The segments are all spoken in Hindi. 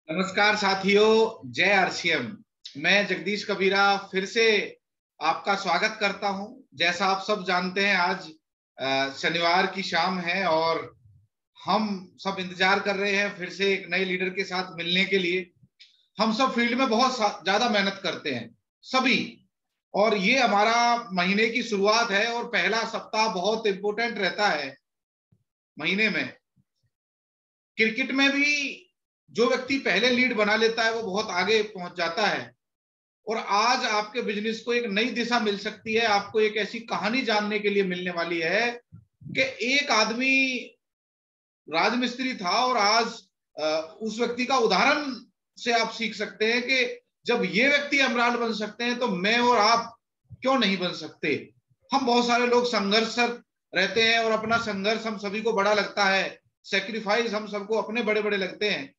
नमस्कार साथियों, जय आरसीएम। मैं जगदीश कबीरा फिर से आपका स्वागत करता हूं। जैसा आप सब जानते हैं, आज शनिवार की शाम है और हम सब इंतजार कर रहे हैं फिर से एक नए लीडर के साथ मिलने के लिए। हम सब फील्ड में बहुत ज्यादा मेहनत करते हैं सभी, और ये हमारा महीने की शुरुआत है और पहला सप्ताह बहुत इंपॉर्टेंट रहता है महीने में। क्रिकेट में भी जो व्यक्ति पहले लीड बना लेता है वो बहुत आगे पहुंच जाता है, और आज आपके बिजनेस को एक नई दिशा मिल सकती है। आपको एक ऐसी कहानी जानने के लिए मिलने वाली है कि एक आदमी राजमिस्त्री था और आज उस व्यक्ति का उदाहरण से आप सीख सकते हैं कि जब ये व्यक्ति एमराल्ड बन सकते हैं तो मैं और आप क्यों नहीं बन सकते। हम बहुत सारे लोग संघर्ष रहते हैं और अपना संघर्ष हम सभी को बड़ा लगता है, सेक्रीफाइस हम सबको अपने बड़े बड़े लगते हैं।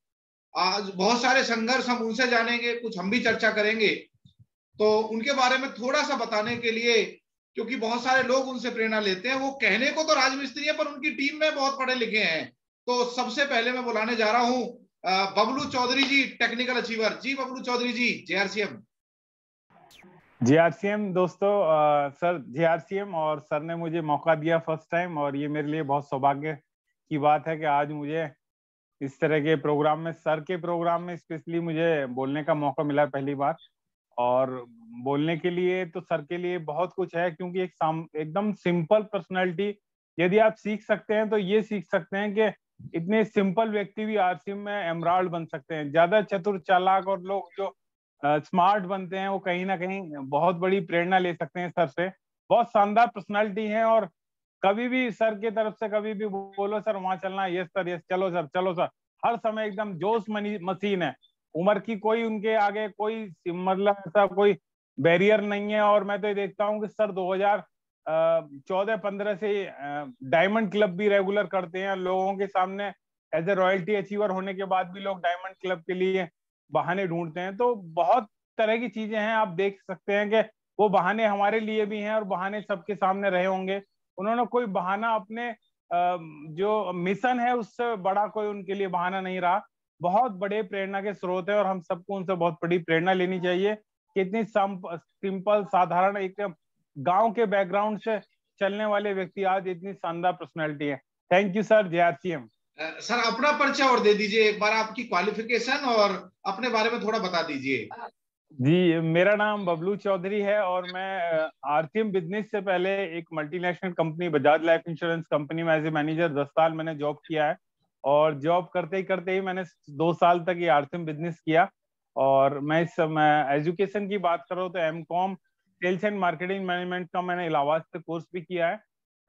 आज बहुत सारे संघर्ष हम उनसे जानेंगे, कुछ हम भी चर्चा करेंगे। तो उनके बारे में थोड़ा सा बताने के लिए, क्योंकि बहुत सारे लोग उनसे प्रेरणा लेते हैं, वो कहने को तो राजमिस्त्री है पर उनकी टीम में बहुत पढ़े लिखे हैं। तो सबसे पहले मैं बुलाने जा रहा हूं बबलू चौधरी जी, टेक्निकल अचीवर जी। बबलू चौधरी जी, जेआरसीएम। जेआरसीएम दोस्तों, सर जेआरसीएम और सर ने मुझे मौका दिया फर्स्ट टाइम, और ये मेरे लिए बहुत सौभाग्य की बात है कि आज मुझे इस तरह के प्रोग्राम में, सर के प्रोग्राम में स्पेशली मुझे बोलने का मौका मिला पहली बार। और बोलने के लिए तो सर के लिए बहुत कुछ है, क्योंकि एकदम सिंपल पर्सनैलिटी यदि आप सीख सकते हैं तो ये सीख सकते हैं कि इतने सिंपल व्यक्ति भी आरसीएम में एमराल्ड बन सकते हैं। ज्यादा चतुर चालाक और लोग जो स्मार्ट बनते हैं वो कहीं ना कहीं बहुत बड़ी प्रेरणा ले सकते हैं सर से। बहुत शानदार पर्सनालिटी है, और कभी भी सर की तरफ से कभी भी बोलो सर वहां चलना है, यस सर, यस, चलो सर, चलो सर। हर समय एकदम जोश मशीन है। उम्र की कोई उनके आगे कोई मतलब ऐसा कोई बैरियर नहीं है। और मैं तो ये देखता हूँ कि सर 2014-15 से डायमंड क्लब भी रेगुलर करते हैं लोगों के सामने। एज ए रॉयल्टी अचीवर होने के बाद भी लोग डायमंड क्लब के लिए बहाने ढूंढते हैं। तो बहुत तरह की चीजें हैं, आप देख सकते हैं कि वो बहाने हमारे लिए भी हैं और बहाने सबके सामने रहे होंगे। उन्होंने कोई बहाना अपने जो मिशन है उससे बड़ा कोई उनके लिए बहाना नहीं रहा। बहुत बड़े प्रेरणा के स्रोत है और हम सबको उनसे बहुत बड़ी प्रेरणा लेनी चाहिए कि इतनी सिंपल साधारण एक गांव के बैकग्राउंड से चलने वाले व्यक्ति आज इतनी शानदार पर्सनैलिटी है। Thank you sir, JRCM. Sir अपना परिचय और दे दीजिए एक बार, आपकी क्वालिफिकेशन और अपने बारे में थोड़ा बता दीजिए। जी, मेरा नाम बबलू चौधरी है और मैं आरसीएम बिजनेस से पहले एक multinational company Bajaj life insurance company में एज ए मैनेजर 10 साल मैंने जॉब किया है। और जॉब करते ही मैंने 2 साल तक ये आरसीएम बिजनेस किया। और मैं इस समय एजुकेशन की बात करूँ तो MCom sales and marketing management का मैंने इलाहाबाद से कोर्स भी किया है।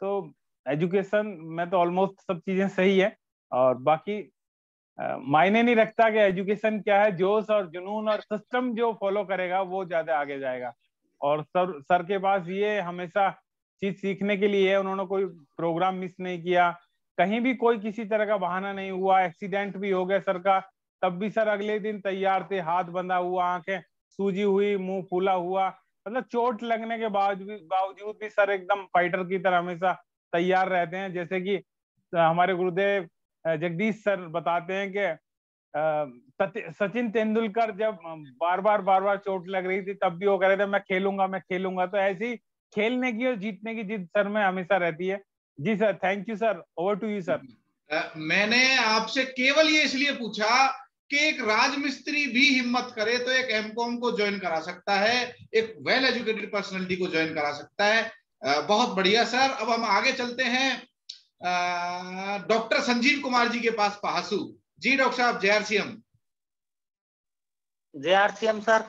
तो एजुकेशन में तो ऑलमोस्ट सब चीजें सही है, और बाकी मायने नहीं रखता कि एजुकेशन क्या है, जोश और जुनून और सिस्टम जो फॉलो करेगा वो ज्यादा आगे जाएगा। और सर के पास ये हमेशा चीज सीखने के लिए है। उन्होंने कोई प्रोग्राम मिस नहीं किया, कहीं भी कोई किसी तरह का बहाना नहीं हुआ। एक्सीडेंट भी हो गया सर का, तब भी सर अगले दिन तैयार थे, हाथ बंधा हुआ, आंखें सूजी हुई, मुंह फूला हुआ। मतलब चोट लगने के बावजूद भी सर एकदम फाइटर की तरह हमेशा तैयार रहते हैं। जैसे कि हमारे गुरुदेव जगदीश सर बताते हैं कि सचिन तेंदुलकर जब बार बार चोट लग रही थी तब भी वो कह रहे थे मैं खेलूंगा, मैं खेलूंगा। तो ऐसी खेलने की और जीतने की जिद सर में हमेशा रहती है। जी sir, thank you sir, over to you sir. मैंने आपसे केवल ये इसलिए पूछा कि एक राजमिस्त्री भी हिम्मत करे तो एक एमकॉम को ज्वाइन करा सकता है, एक वेल एजुकेटेड पर्सनालिटी को ज्वाइन करा सकता है। बहुत बढ़िया सर। अब हम आगे चलते हैं डॉक्टर संजीव कुमार जी के पास, पहासू जी। डॉक्टर साहब, जेआरसीएम। जेआरसीएम सर,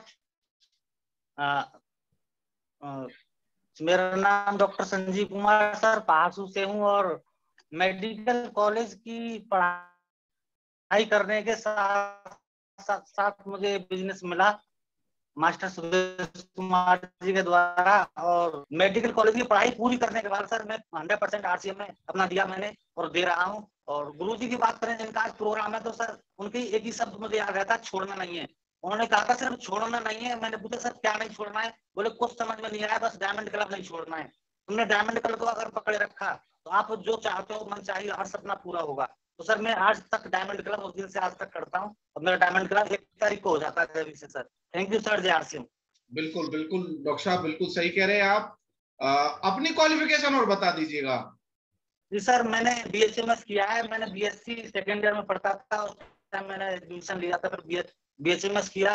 मेरा नाम डॉक्टर संजीव कुमार सर, पहासू से हूँ और मेडिकल कॉलेज की पढ़ाई करने के साथ मुझे बिजनेस मिला मास्टर सुरेश कुमार जी के द्वारा। और मेडिकल कॉलेज की पढ़ाई पूरी करने के बाद सर मैं 100% आरसीएम में अपना दिया मैंने और दे रहा हूँ। और गुरुजी की बात करें जिनका आज प्रोग्राम है तो सर उनकी एक ही शब्द मुझे याद रहता है, छोड़ना नहीं है। उन्होंने कहा था सिर्फ छोड़ना नहीं है। मैंने पूछा सर क्या नहीं छोड़ना है? बोले कुछ समझ में नहीं आया, बस डायमंड क्लब नहीं छोड़ना है। तुमने डायमंड क्लब को अगर पकड़े रखा तो आप जो चाहते हो मन चाहिए हर सपना पूरा होगा। तो सर मैं आज तक डायमंड क्लब उस दिन से आज तक करता हूँ, और मेरा डायमंड क्लब 1 तारीख को हो जाता है अभी से सर। थैंक यू सर, जय आरसीएम। बिल्कुल बिल्कुल डॉक्टर साहब, बिल्कुल सही कह रहे हैं आप। अपनी क्वालिफिकेशन और बता दीजिएगा। जी सर, मैंने बीएचएमएस किया है, मैंने बीएससी सेकेंड ईयर में पढ़ता था, उस टाइम मैंने एडमिशन लिया था, फिर बीएचएमएस किया,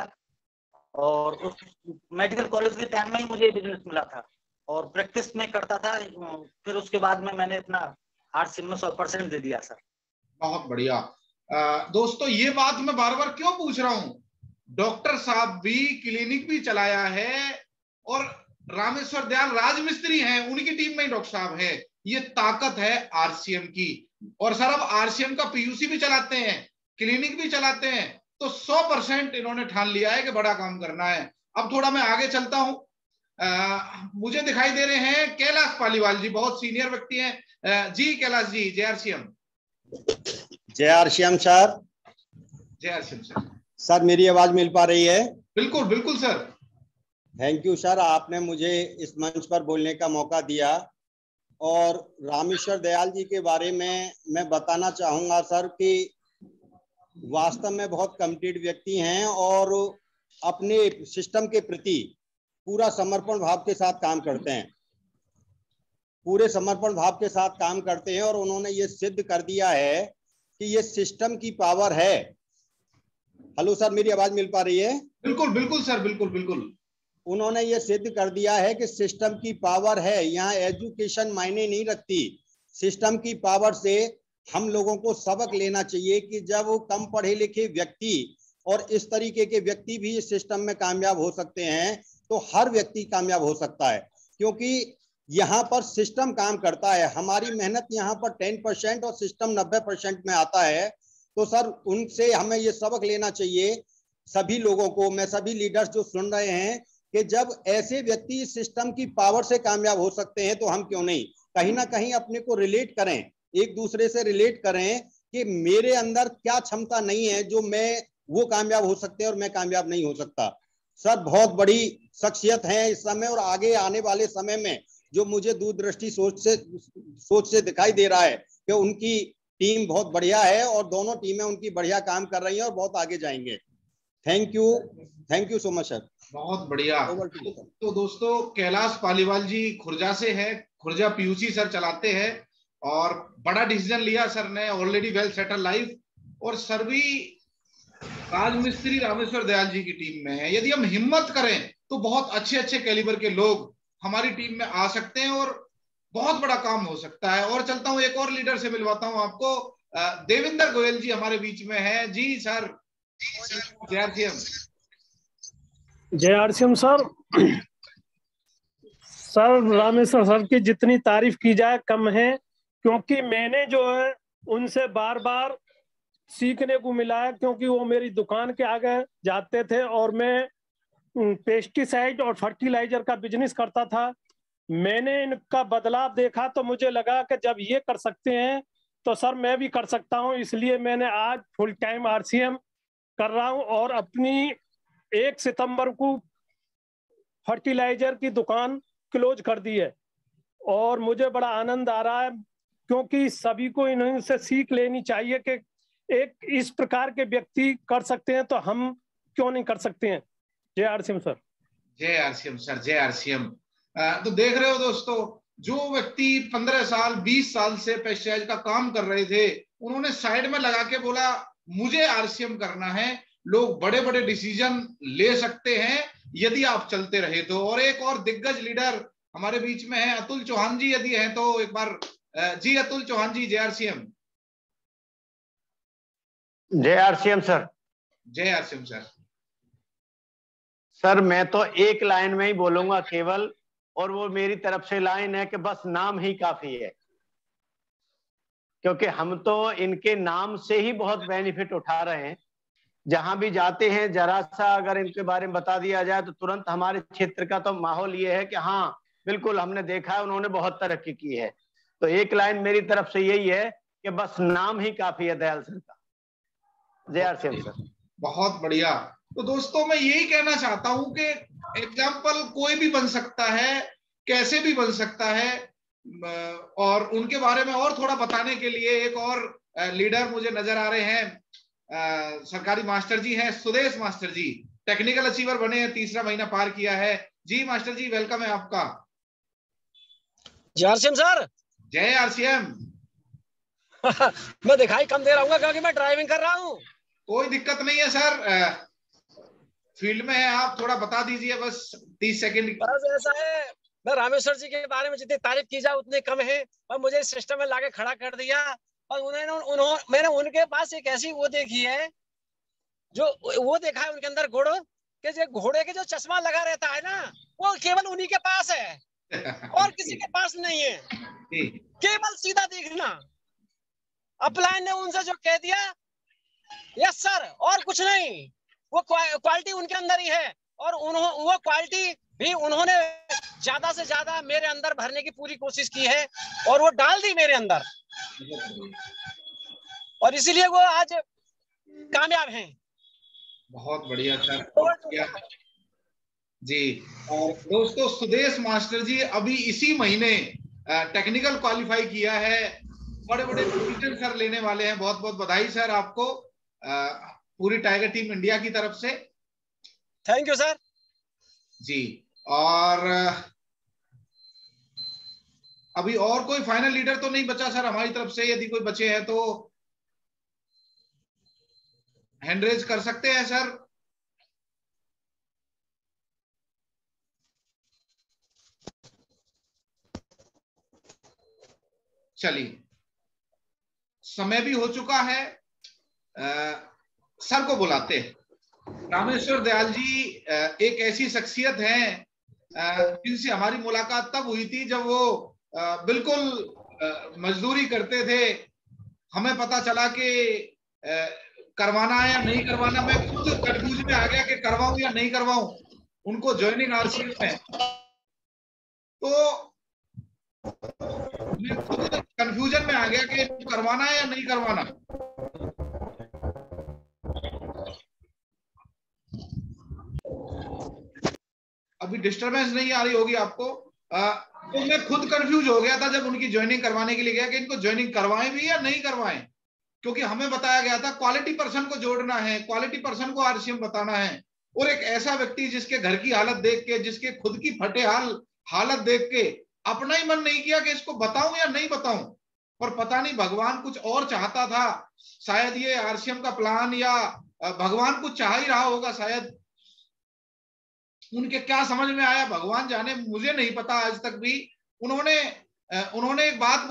और उस मेडिकल कॉलेज के टाइम में ही मुझे बिजनेस मिला था और प्रैक्टिस में करता था। फिर उसके बाद में मैंने अपना आरसीएम में 100% दे दिया सर। बहुत बढ़िया। दोस्तों, ये बात मैं बार बार क्यों पूछ रहा हूं, डॉक्टर साहब भी क्लिनिक भी चलाया है और रामेश्वर दयाल राजमिस्त्री हैं, उनकी टीम में ही डॉक्टर साहब है। ये ताकत है आरसीएम की। और सर अब आरसीएम का पीयूसी भी चलाते हैं, क्लिनिक भी चलाते हैं, तो 100% इन्होंने ठान लिया है कि बड़ा काम करना है। अब थोड़ा मैं आगे चलता हूं। मुझे दिखाई दे रहे हैं कैलाश पालीवाल जी, बहुत सीनियर व्यक्ति हैं। जी कैलाश जी, जय आरसीएम। जय आरसीएम सर। जय आरसीएम सर। सर मेरी आवाज मिल पा रही है? बिल्कुल बिल्कुल सर। थैंक यू सर, आपने मुझे इस मंच पर बोलने का मौका दिया। और रामेश्वर दयाल जी के बारे में मैं बताना चाहूंगा सर कि वास्तव में बहुत कमिटेड व्यक्ति हैं और अपने सिस्टम के प्रति पूरा समर्पण भाव के साथ काम करते हैं, पूरे समर्पण भाव के साथ काम करते हैं। और उन्होंने ये सिद्ध कर दिया है कि ये सिस्टम की पावर है। हेलो सर, मेरी आवाज मिल पा रही है? बिल्कुल बिल्कुल सर, बिल्कुल बिल्कुल। उन्होंने ये सिद्ध कर दिया है कि सिस्टम की पावर है। यहाँ एजुकेशन मायने नहीं रखती, सिस्टम की पावर से हम लोगों को सबक लेना चाहिए कि जब वो कम पढ़े लिखे व्यक्ति और इस तरीके के व्यक्ति भी इस सिस्टम में कामयाब हो सकते हैं, तो हर व्यक्ति कामयाब हो सकता है, क्योंकि यहाँ पर सिस्टम काम करता है। हमारी मेहनत यहाँ पर 10% और सिस्टम 90% में आता है। तो सर उनसे हमें ये सबक लेना चाहिए सभी लोगों को। मैं सभी लीडर्स जो सुन रहे हैं कि जब ऐसे व्यक्ति इस सिस्टम की पावर से कामयाब हो सकते हैं तो हम क्यों नहीं। कहीं ना कहीं अपने को रिलेट करें, एक दूसरे से रिलेट करें कि मेरे अंदर क्या क्षमता नहीं है जो मैं वो कामयाब हो सकते हैं और मैं कामयाब नहीं हो सकता। सर बहुत बड़ी शख्सियत है इस समय और आगे आने वाले समय में जो मुझे दूरदृष्टि सोच से दिखाई दे रहा है कि उनकी टीम बहुत बढ़िया है और दोनों टीमें उनकी बढ़िया काम कर रही हैं और बहुत आगे जाएंगे। Thank you so much sir. बहुत बढ़िया। तो दोस्तों, कैलाश पालीवाल जी खुर्जा से है, खुर्जा पीयूसी सर चलाते हैं और बड़ा डिसीजन लिया सर ने, ऑलरेडी वेल सेटल लाइफ। और सर भी राजमिस्त्री रामेश्वर दयाल जी की टीम में है। यदि हम हिम्मत करें तो बहुत अच्छे अच्छे कैलिबर के लोग हमारी टीम में आ सकते हैं और बहुत बड़ा काम हो सकता है। और चलता हूं, एक और लीडर से मिलवाता हूं आपको। देविंदर गोयल जी हमारे बीच में है। जी सर, जय आरसीएम। जय RCM sir. Sir Rameshwar sir की जितनी तारीफ की जाए कम है, क्योंकि मैंने जो है उनसे बार बार सीखने को मिला है, क्योंकि वो मेरी दुकान के आगे जाते थे और मैं पेस्टिसाइड और फर्टिलाइजर का बिजनेस करता था। मैंने इनका बदलाव देखा तो मुझे लगा कि जब ये कर सकते हैं तो सर मैं भी कर सकता हूं। इसलिए मैंने आज फुल टाइम आरसीएम कर रहा हूं और अपनी 1 सितंबर को फर्टिलाइजर की दुकान क्लोज कर दी है। और मुझे बड़ा आनंद आ रहा है, क्योंकि सभी को इनसे सीख लेनी चाहिए कि एक इस प्रकार के व्यक्ति कर सकते हैं तो हम क्यों नहीं कर सकते हैं। जय आरसीएम सर। जय आरसीएम सर, जय आरसीएम। तो देख रहे हो दोस्तों, जो व्यक्ति 15 साल 20 साल से पेस्टिसाइड का काम कर रहे थे, उन्होंने साइड में लगा के बोला मुझे आरसीएम करना है। लोग बड़े बड़े डिसीजन ले सकते हैं यदि आप चलते रहे तो। और एक और दिग्गज लीडर हमारे बीच में है, अतुल चौहान जी, यदि हैं तो एक बार। जी अतुल चौहान जी, जय आरसीएम। जय आरसीएम सर। जय आरसीएम सर। सर मैं तो एक लाइन में ही बोलूंगा केवल, और वो मेरी तरफ से लाइन है कि बस नाम ही काफी है। क्योंकि हम तो इनके नाम से ही बहुत बेनिफिट उठा रहे हैं। जहां भी जाते हैं जरा सा अगर इनके बारे में बता दिया जाए तो तुरंत हमारे क्षेत्र का तो माहौल ये है कि हाँ बिल्कुल हमने देखा है, उन्होंने बहुत तरक्की की है। तो एक लाइन मेरी तरफ से यही है कि बस नाम ही काफी है दयाल सर का। जय आरसीएम सर। बहुत बढ़िया। तो दोस्तों, मैं यही कहना चाहता हूं कि एग्जाम्पल कोई भी बन सकता है, कैसे भी बन सकता है। और उनके बारे में और थोड़ा बताने के लिए एक और लीडर मुझे नजर आ रहे हैं, सरकारी मास्टर जी हैं, सुदेश मास्टर जी, टेक्निकल अचीवर बने हैं, 3रा महीना पार किया है। जी मास्टर जी, वेलकम है आपका। जय आरसीएम सर। जय आरसीएम। मैं दिखाई कम दे रहा हूँ क्योंकि मैं ड्राइविंग कर रहा हूँ। कोई दिक्कत नहीं है सर, फील्ड में है आप, थोड़ा बता दीजिए बस 30 सेकंड। बस ऐसा है, मैं रामेश्वर जी के बारे में जितनी तारीफ की जाए उतनी कम है, और मुझे इस सिस्टम में लाके खड़ा कर दिया। और मैंने उनके पास एक ऐसी वो देखी है, जो वो देखा है उनके अंदर गुण, कि जो घोड़े के जो चश्मा लगा रहता है ना, वो केवल उन्हीं के पास है और किसी के पास नहीं है, केवल सीधा दिखना। अपलाइन ने उनसे जो कह दिया, यस सर, और कुछ नहीं, वो क्वालिटी उनके अंदर ही है। और वो क्वालिटी भी उन्होंने ज्यादा से ज्यादा मेरे अंदर भरने की पूरी कोशिश की है, और वो डाल दी मेरे अंदर, और इसीलिए वो आज कामयाब हैं। बहुत बढ़िया सर जी। और दोस्तों, सुदेश मास्टर जी अभी इसी महीने टेक्निकल क्वालिफाई किया है, बड़े बड़े पोजीशन सर लेने वाले हैं। बहुत बहुत बधाई सर आपको, पूरी टाइगर टीम इंडिया की तरफ से। थैंक यू सर जी। और अभी और कोई फाइनल लीडर तो नहीं बचा सर हमारी तरफ से? यदि कोई बचे हैं तो हैंड रेज कर सकते हैं सर। चलिए, समय भी हो चुका है, सर को बुलाते हैं। रामेश्वर दयाल जी एक ऐसी शख्सियत हैं जिनसे हमारी मुलाकात तब हुई थी जब वो बिल्कुल मजदूरी करते थे। हमें पता चला कि करवाना है या नहीं करवाना, मैं खुद कंफ्यूज में आ गया कि करवाऊं या नहीं करवाऊं उनको ज्वाइनिंग आरसीएम में। तो मैं खुद कंफ्यूजन में आ गया कि करवाना है या नहीं करवाना। अभी डिस्टरबेंस नहीं आ रही होगी आपको। तो मैं खुद कंफ्यूज हो गया था जब उनकी ज्वाइनिंग करवाने के लिए गया कि इनको ज्वाइनिंग करवाएं भी या नहीं करवाएं, क्योंकि हमें बताया गया था क्वालिटी पर्सन को जोड़ना है, क्वालिटी पर्सन को आरसीएम बताना है। और एक ऐसा व्यक्ति जिसके घर की हालत देख के, जिसके खुद की फटे हालत देख के अपना ही मन नहीं किया कि इसको बताऊं या नहीं बताऊं। और पता नहीं भगवान कुछ और चाहता था, शायद ये आरसीएम का प्लान, या भगवान कुछ चाह ही रहा होगा शायद। उनके क्या समझ में आया भगवान जाने, मुझे नहीं पता आज तक भी। उन्होंने एक बात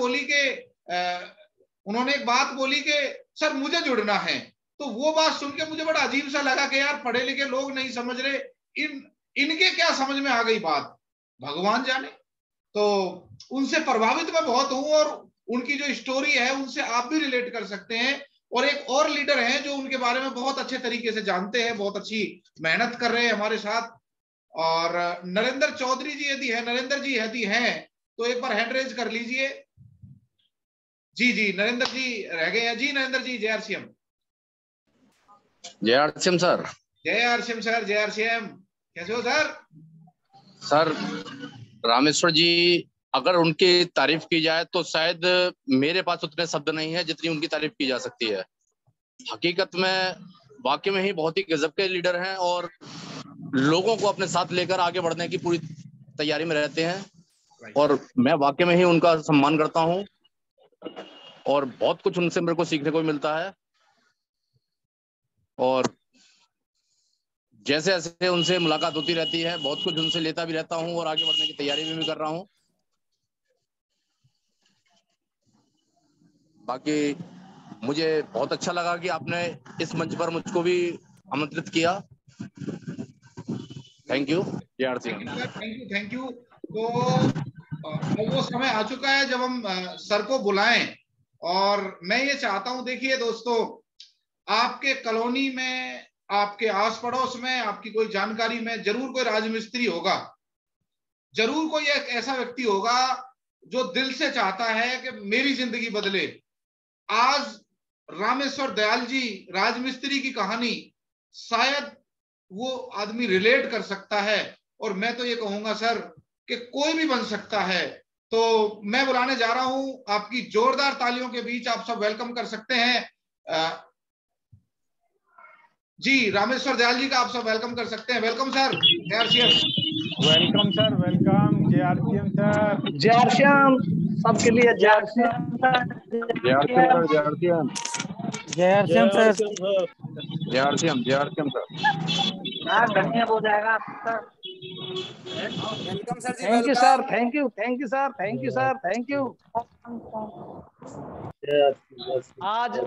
बोली कि सर मुझे जुड़ना है। तो वो बात सुन के मुझे बड़ा अजीब सा लगा कि यार पढ़े लिखे लोग नहीं समझ रहे, इनके क्या समझ में आ गई बात, भगवान जाने। तो उनसे प्रभावित मैं बहुत हूं, और उनकी जो स्टोरी है उनसे आप भी रिलेट कर सकते हैं। और एक और लीडर हैं जो उनके बारे में बहुत अच्छे तरीके से जानते हैं, बहुत अच्छी मेहनत कर रहे हैं हमारे साथ। और नरेंद्र चौधरी जी यदि है, नरेंद्र जी यदि हैं तो एक बार हैंड रेज कर लीजिए। जी नरेंद्र जी रह गए हैं। जी नरेंद्र जी, जय आरसीएम। जय आरसीएम सर। जय आरसीएम सर, जय आरसीएम। कैसे हो सर? सर रामेश्वर जी, अगर उनकी तारीफ की जाए तो शायद मेरे पास उतने शब्द नहीं है जितनी उनकी तारीफ की जा सकती है। हकीकत में वाकई में ही बहुत ही गजब के लीडर हैं, और लोगों को अपने साथ लेकर आगे बढ़ने की पूरी तैयारी में रहते हैं। और मैं वाकई में ही उनका सम्मान करता हूं, और बहुत कुछ उनसे मेरे को सीखने को मिलता है। और जैसे जैसे उनसे मुलाकात होती रहती है, बहुत कुछ उनसे लेता भी रहता हूं, और आगे बढ़ने की तैयारी भी कर रहा हूं। बाकी मुझे बहुत अच्छा लगा कि आपने इस मंच पर मुझको भी आमंत्रित किया। Thank you. Thank you. तो वो समय आ चुका है जब हम सर को बुलाएं, और मैं ये चाहता हूं, देखिए दोस्तों, आपके कॉलोनी में, आपके आस पड़ोस में, आपकी कोई जानकारी में जरूर कोई राजमिस्त्री होगा, जरूर कोई एक ऐसा व्यक्ति होगा जो दिल से चाहता है कि मेरी जिंदगी बदले। आज रामेश्वर दयाल जी राजमिस्त्री की कहानी शायद वो आदमी रिलेट कर सकता है। और मैं तो ये कहूंगा सर कि कोई भी बन सकता है, तो मैं बुलाने जा रहा हूं, आपकी जोरदार तालियों के बीच आप सब वेलकम कर सकते हैं जी रामेश्वर दयाल जी का आप सब वेलकम कर सकते हैं। Welcome sir, JRCM। Welcome sir, welcome JRCM sir. JRCM सबके लिए, JRCM JRCM sir, JRCM sir. हाँ धन्यवाद हो जाएगा sir. Welcome sir ji, thank you sir, thank you sir, thank you sir, thank you. आज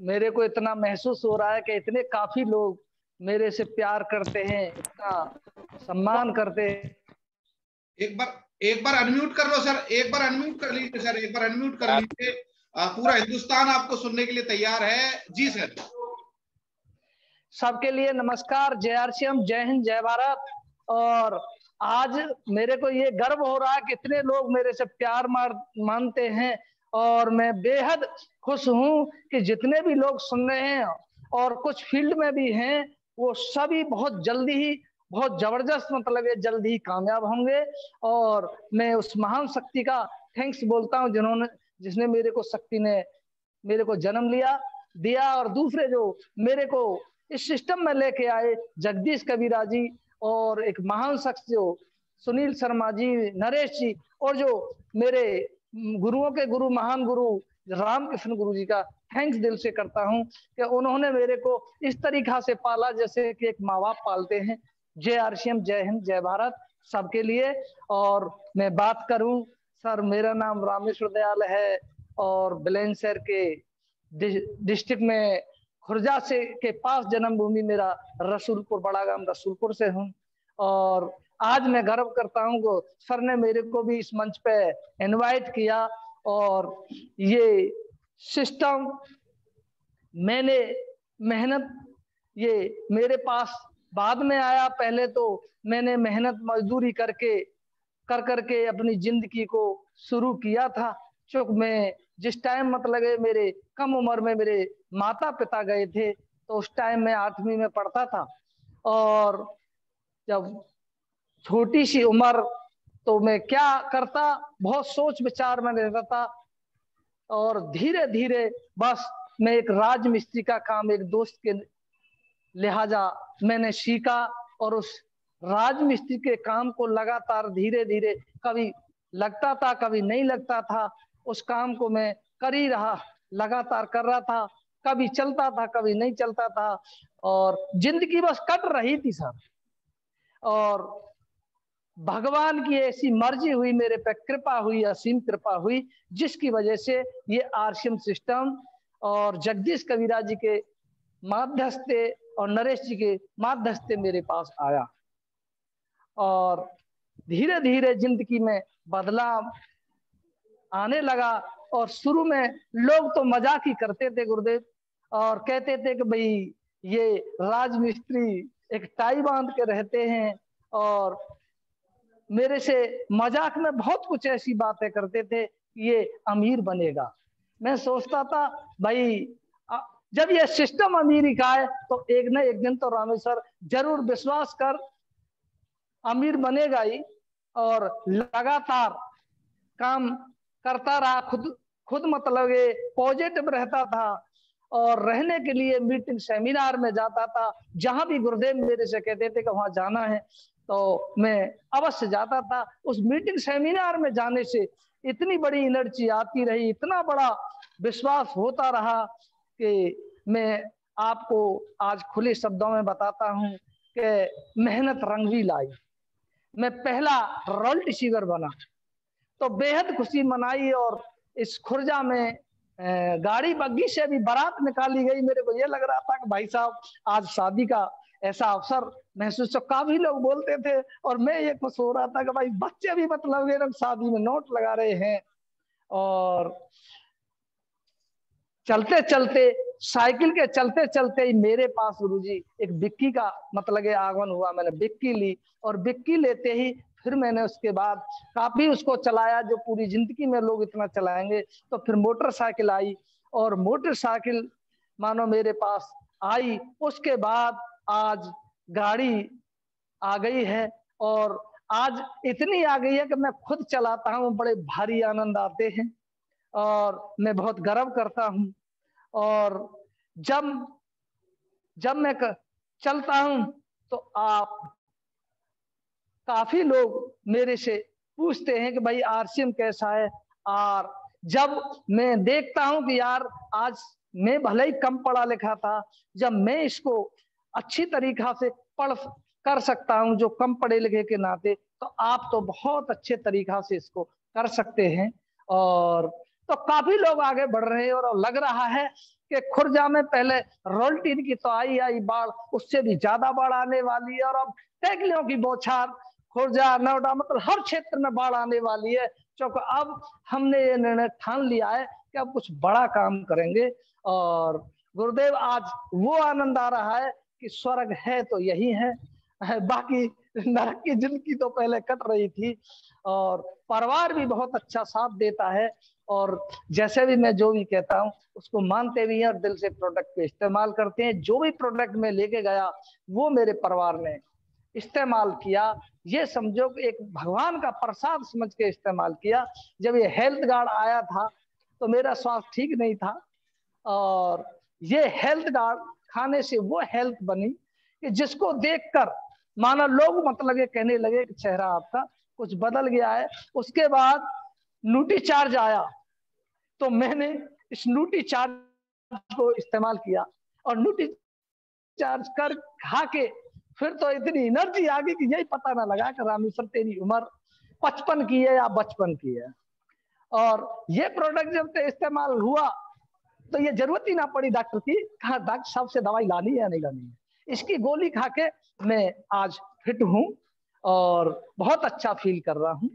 मेरे को इतना महसूस हो रहा है कि इतने काफी लोग मेरे से प्यार करते हैं, इतना सम्मान करते हैं। एक बार अनम्यूट कर लो सर, एक बार अनम्यूट कर लीजिए सर, एक बार अनम्यूट कर लीजिए। पूरा हिंदुस्तान आपको सुनने के लिए तैयार है। जी सर। सबके लिए नमस्कार, JRCM, जय हिंद, जय भारत। और आज मेरे को ये गर्व हो रहा है कि इतने लोग मेरे से प्यार मानते हैं, और मैं बेहद खुश हूं कि जितने भी लोग सुन रहे हैं और कुछ फील्ड में भी हैं, वो सभी बहुत जल्दी ही, बहुत जबरदस्त मतलब ये जल्दी ही कामयाब होंगे। और मैं उस महान शक्ति का थैंक्स बोलता हूं जिसने मेरे को शक्ति ने मेरे को जन्म दिया। और दूसरे जो मेरे को इस सिस्टम में लेके आए, जगदीश कबीरा जी, और एक महान शख्स जो सुनील शर्मा जी, नरेश जी, और जो मेरे गुरुओं के गुरु, महान गुरु रामकृष्ण गुरु जी का थैंक्स दिल से करता हूं कि उन्होंने मेरे को इस तरीका से पाला जैसे कि एक माँ बाप पालते हैं। JRCM, जय हिंद, जय भारत सबके लिए। और मैं बात करूं सर, मेरा नाम रामेश्वर दयाल है और बुलंदशहर के डिस्ट्रिक्ट में खुर्जा से के पास जन्मभूमि मेरा रसूलपुर, बड़ा गांव रसूलपुर से हूं। और आज मैं गर्व करता हूं कि सर ने मेरे को भी इस मंच पे इनवाइट किया, और ये सिस्टम मैंने मेहनत, ये मेरे पास बाद में आया। पहले तो मैंने मेहनत मजदूरी करके अपनी जिंदगी को शुरू किया था। चूंकि मैं जिस टाइम मतलब मेरे कम उम्र में मेरे माता पिता गए थे, तो उस टाइम मैं 8वीं में पढ़ता था। और जब छोटी सी उम्र, तो मैं क्या करता, बहुत सोच विचार में रहता था। और धीरे धीरे बस मैं एक राजमिस्त्री का काम एक दोस्त के लिहाजा मैंने सीखा, और उस राजमिस्त्री के काम को लगातार धीरे धीरे, कभी लगता था कभी नहीं लगता था, उस काम को मैं कर ही रहा, लगातार कर रहा था। कभी चलता था कभी नहीं चलता था, और जिंदगी बस कट रही थी सर। और भगवान की ऐसी मर्जी हुई, मेरे पे कृपा हुई, असीम कृपा हुई, जिसकी वजह से ये RCM सिस्टम और जगदीश कबीरा जी के माध्यस्थे और नरेश जी के माध्यस्थे मेरे पास आया। और धीरे धीरे जिंदगी में बदलाव आने लगा। और शुरू में लोग तो मजाक ही करते थे गुरुदेव, और कहते थे कि भाई ये राजमिस्त्री एक टाई बांध के रहते हैं, और मेरे से मजाक में बहुत कुछ ऐसी बातें करते थे, ये अमीर बनेगा। मैं सोचता था भाई जब ये सिस्टम अमीरी का है, तो एक न एक दिन तो रामेश्वर जरूर विश्वास कर अमीर बनेगा ही। और लगातार काम करता रहा, खुद मतलब ये पॉजिटिव रहता था, और रहने के लिए मीटिंग सेमिनार में जाता था। जहां भी गुरुदेव मेरे से कहते थे कि वहां जाना है, तो मैं अवश्य जाता था। उस मीटिंग सेमिनार में जाने से इतनी बड़ी एनर्जी आती रही, इतना बड़ा विश्वास होता रहा कि मैं आपको आज खुले शब्दों में बताता हूं कि मेहनत रंग भी लाई। मैं पहला रोल रिसीवर बना, तो बेहद खुशी मनाई। और इस खुर्जा में गाड़ी बग्गी से भी बारात निकाली गई। मेरे को ये लग रहा था कि भाई साहब आज शादी का ऐसा अवसर महसूस, तो काफी लोग बोलते थे, और मैं ये खुश हो रहा था कि भाई बच्चे भी मतलब शादी में नोट लगा रहे हैं। और चलते चलते साइकिल के चलते चलते ही मेरे पास गुरुजी एक बिक्की का मतलब आगमन हुआ। मैंने बिक्की ली, और बिक्की लेते ही फिर मैंने उसके बाद काफी उसको चलाया, जो पूरी जिंदगी में लोग इतना चलाएंगे। तो फिर मोटरसाइकिल आई, और मोटरसाइकिल मानो मेरे पास आई। उसके बाद आज गाड़ी आ गई है, और आज इतनी आ गई है कि मैं खुद चलाता हूँ, बड़े भारी आनंद आते हैं और मैं बहुत गर्व करता हूँ। और जब मैं चलता हूँ तो आप काफी लोग मेरे से पूछते हैं कि भाई आरसीएम कैसा है। और जब मैं देखता हूं कि यार आज मैं भले ही कम पढ़ा लिखा था, जब मैं इसको अच्छी तरीका से पढ़ कर सकता हूं जो कम पढ़े लिखे के नाते, तो आप तो बहुत अच्छे तरीका से इसको कर सकते हैं। और तो काफी लोग आगे बढ़ रहे हैं और लग रहा है कि खुर्जा में पहले रोल्टीन की तो आई बाढ़, उससे भी ज्यादा बाढ़ आने वाली है। और अब टेकलियों की बौछार खुर्जा नोएडा मतलब हर क्षेत्र में बाढ़ आने वाली है। क्योंकि अब हमने ये निर्णय ठान लिया है कि अब कुछ बड़ा काम करेंगे। और गुरुदेव आज वो आनंद आ रहा है कि स्वर्ग है तो यही है, बाकी नरक की जिंदगी तो पहले कट रही थी। और परिवार भी बहुत अच्छा साथ देता है और जैसे भी मैं जो भी कहता हूँ उसको मानते भी हैं और दिल से प्रोडक्ट पे इस्तेमाल करते हैं। जो भी प्रोडक्ट में लेके गया वो मेरे परिवार ने इस्तेमाल किया, ये समझो कि एक भगवान का प्रसाद समझ के इस्तेमाल किया। जब ये हेल्थ गार्ड आया था तो मेरा स्वास्थ्य ठीक नहीं था और ये हेल्थ गार्ड खाने से वो हेल्थ बनी कि जिसको देखकर मानो लोग मतलब ये कहने लगे कि चेहरा आपका कुछ बदल गया है। उसके बाद न्यूट्री चार्ज आया तो मैंने इस न्यूट्री चार्ज को इस्तेमाल किया और न्यूट्री चार्ज कर खा के फिर तो इतनी एनर्जी आ गई कि यही पता ना लगा कि रामेश्वर तेरी उम्र 55 की है या बचपन की है। और ये प्रोडक्ट जब इस्तेमाल हुआ तो ये जरूरत ही ना पड़ी डॉक्टर की, कहा डॉक्टर साहब से दवाई लानी है या नहीं लानी है। इसकी गोली खा के मैं आज फिट हूँ और बहुत अच्छा फील कर रहा हूँ।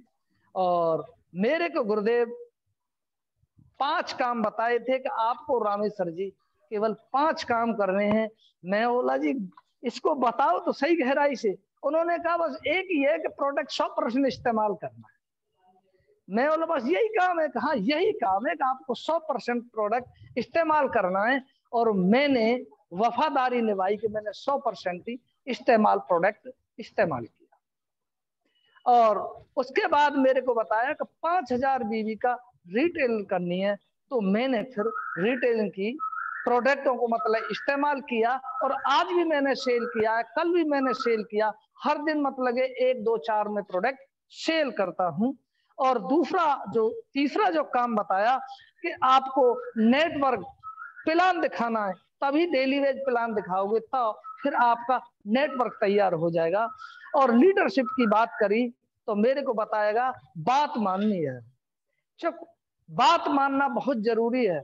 और मेरे को गुरुदेव 5 काम बताए थे कि आपको रामेश्वर जी केवल 5 काम करने हैं। मैं बोला जी इसको बताओ तो सही गहराई से। उन्होंने कहा बस एक ही है कि प्रोडक्ट 100% इस्तेमाल करना है। मैं बोला बस यही काम है। कहा यही काम है कि आपको 100% प्रोडक्ट इस्तेमाल करना है। और मैंने वफादारी निभाई कि मैंने 100% ही इस्तेमाल प्रोडक्ट इस्तेमाल किया। और उसके बाद मेरे को बताया कि 5000 बीवी का रिटेल करनी है, तो मैंने फिर रिटेलिंग की प्रोडक्टों को मतलब इस्तेमाल किया। और आज भी मैंने सेल किया है, कल भी मैंने सेल किया। हर दिन मतलब 1, 2, 4 में प्रोडक्ट सेल करता हूं। और तीसरा जो काम बताया कि आपको नेटवर्क प्लान दिखाना है, तभी डेली वेज प्लान दिखाओगे तो फिर आपका नेटवर्क तैयार हो जाएगा। और लीडरशिप की बात करी तो मेरे को बताएगा बात माननी है। चुप, बात मानना बहुत जरूरी है।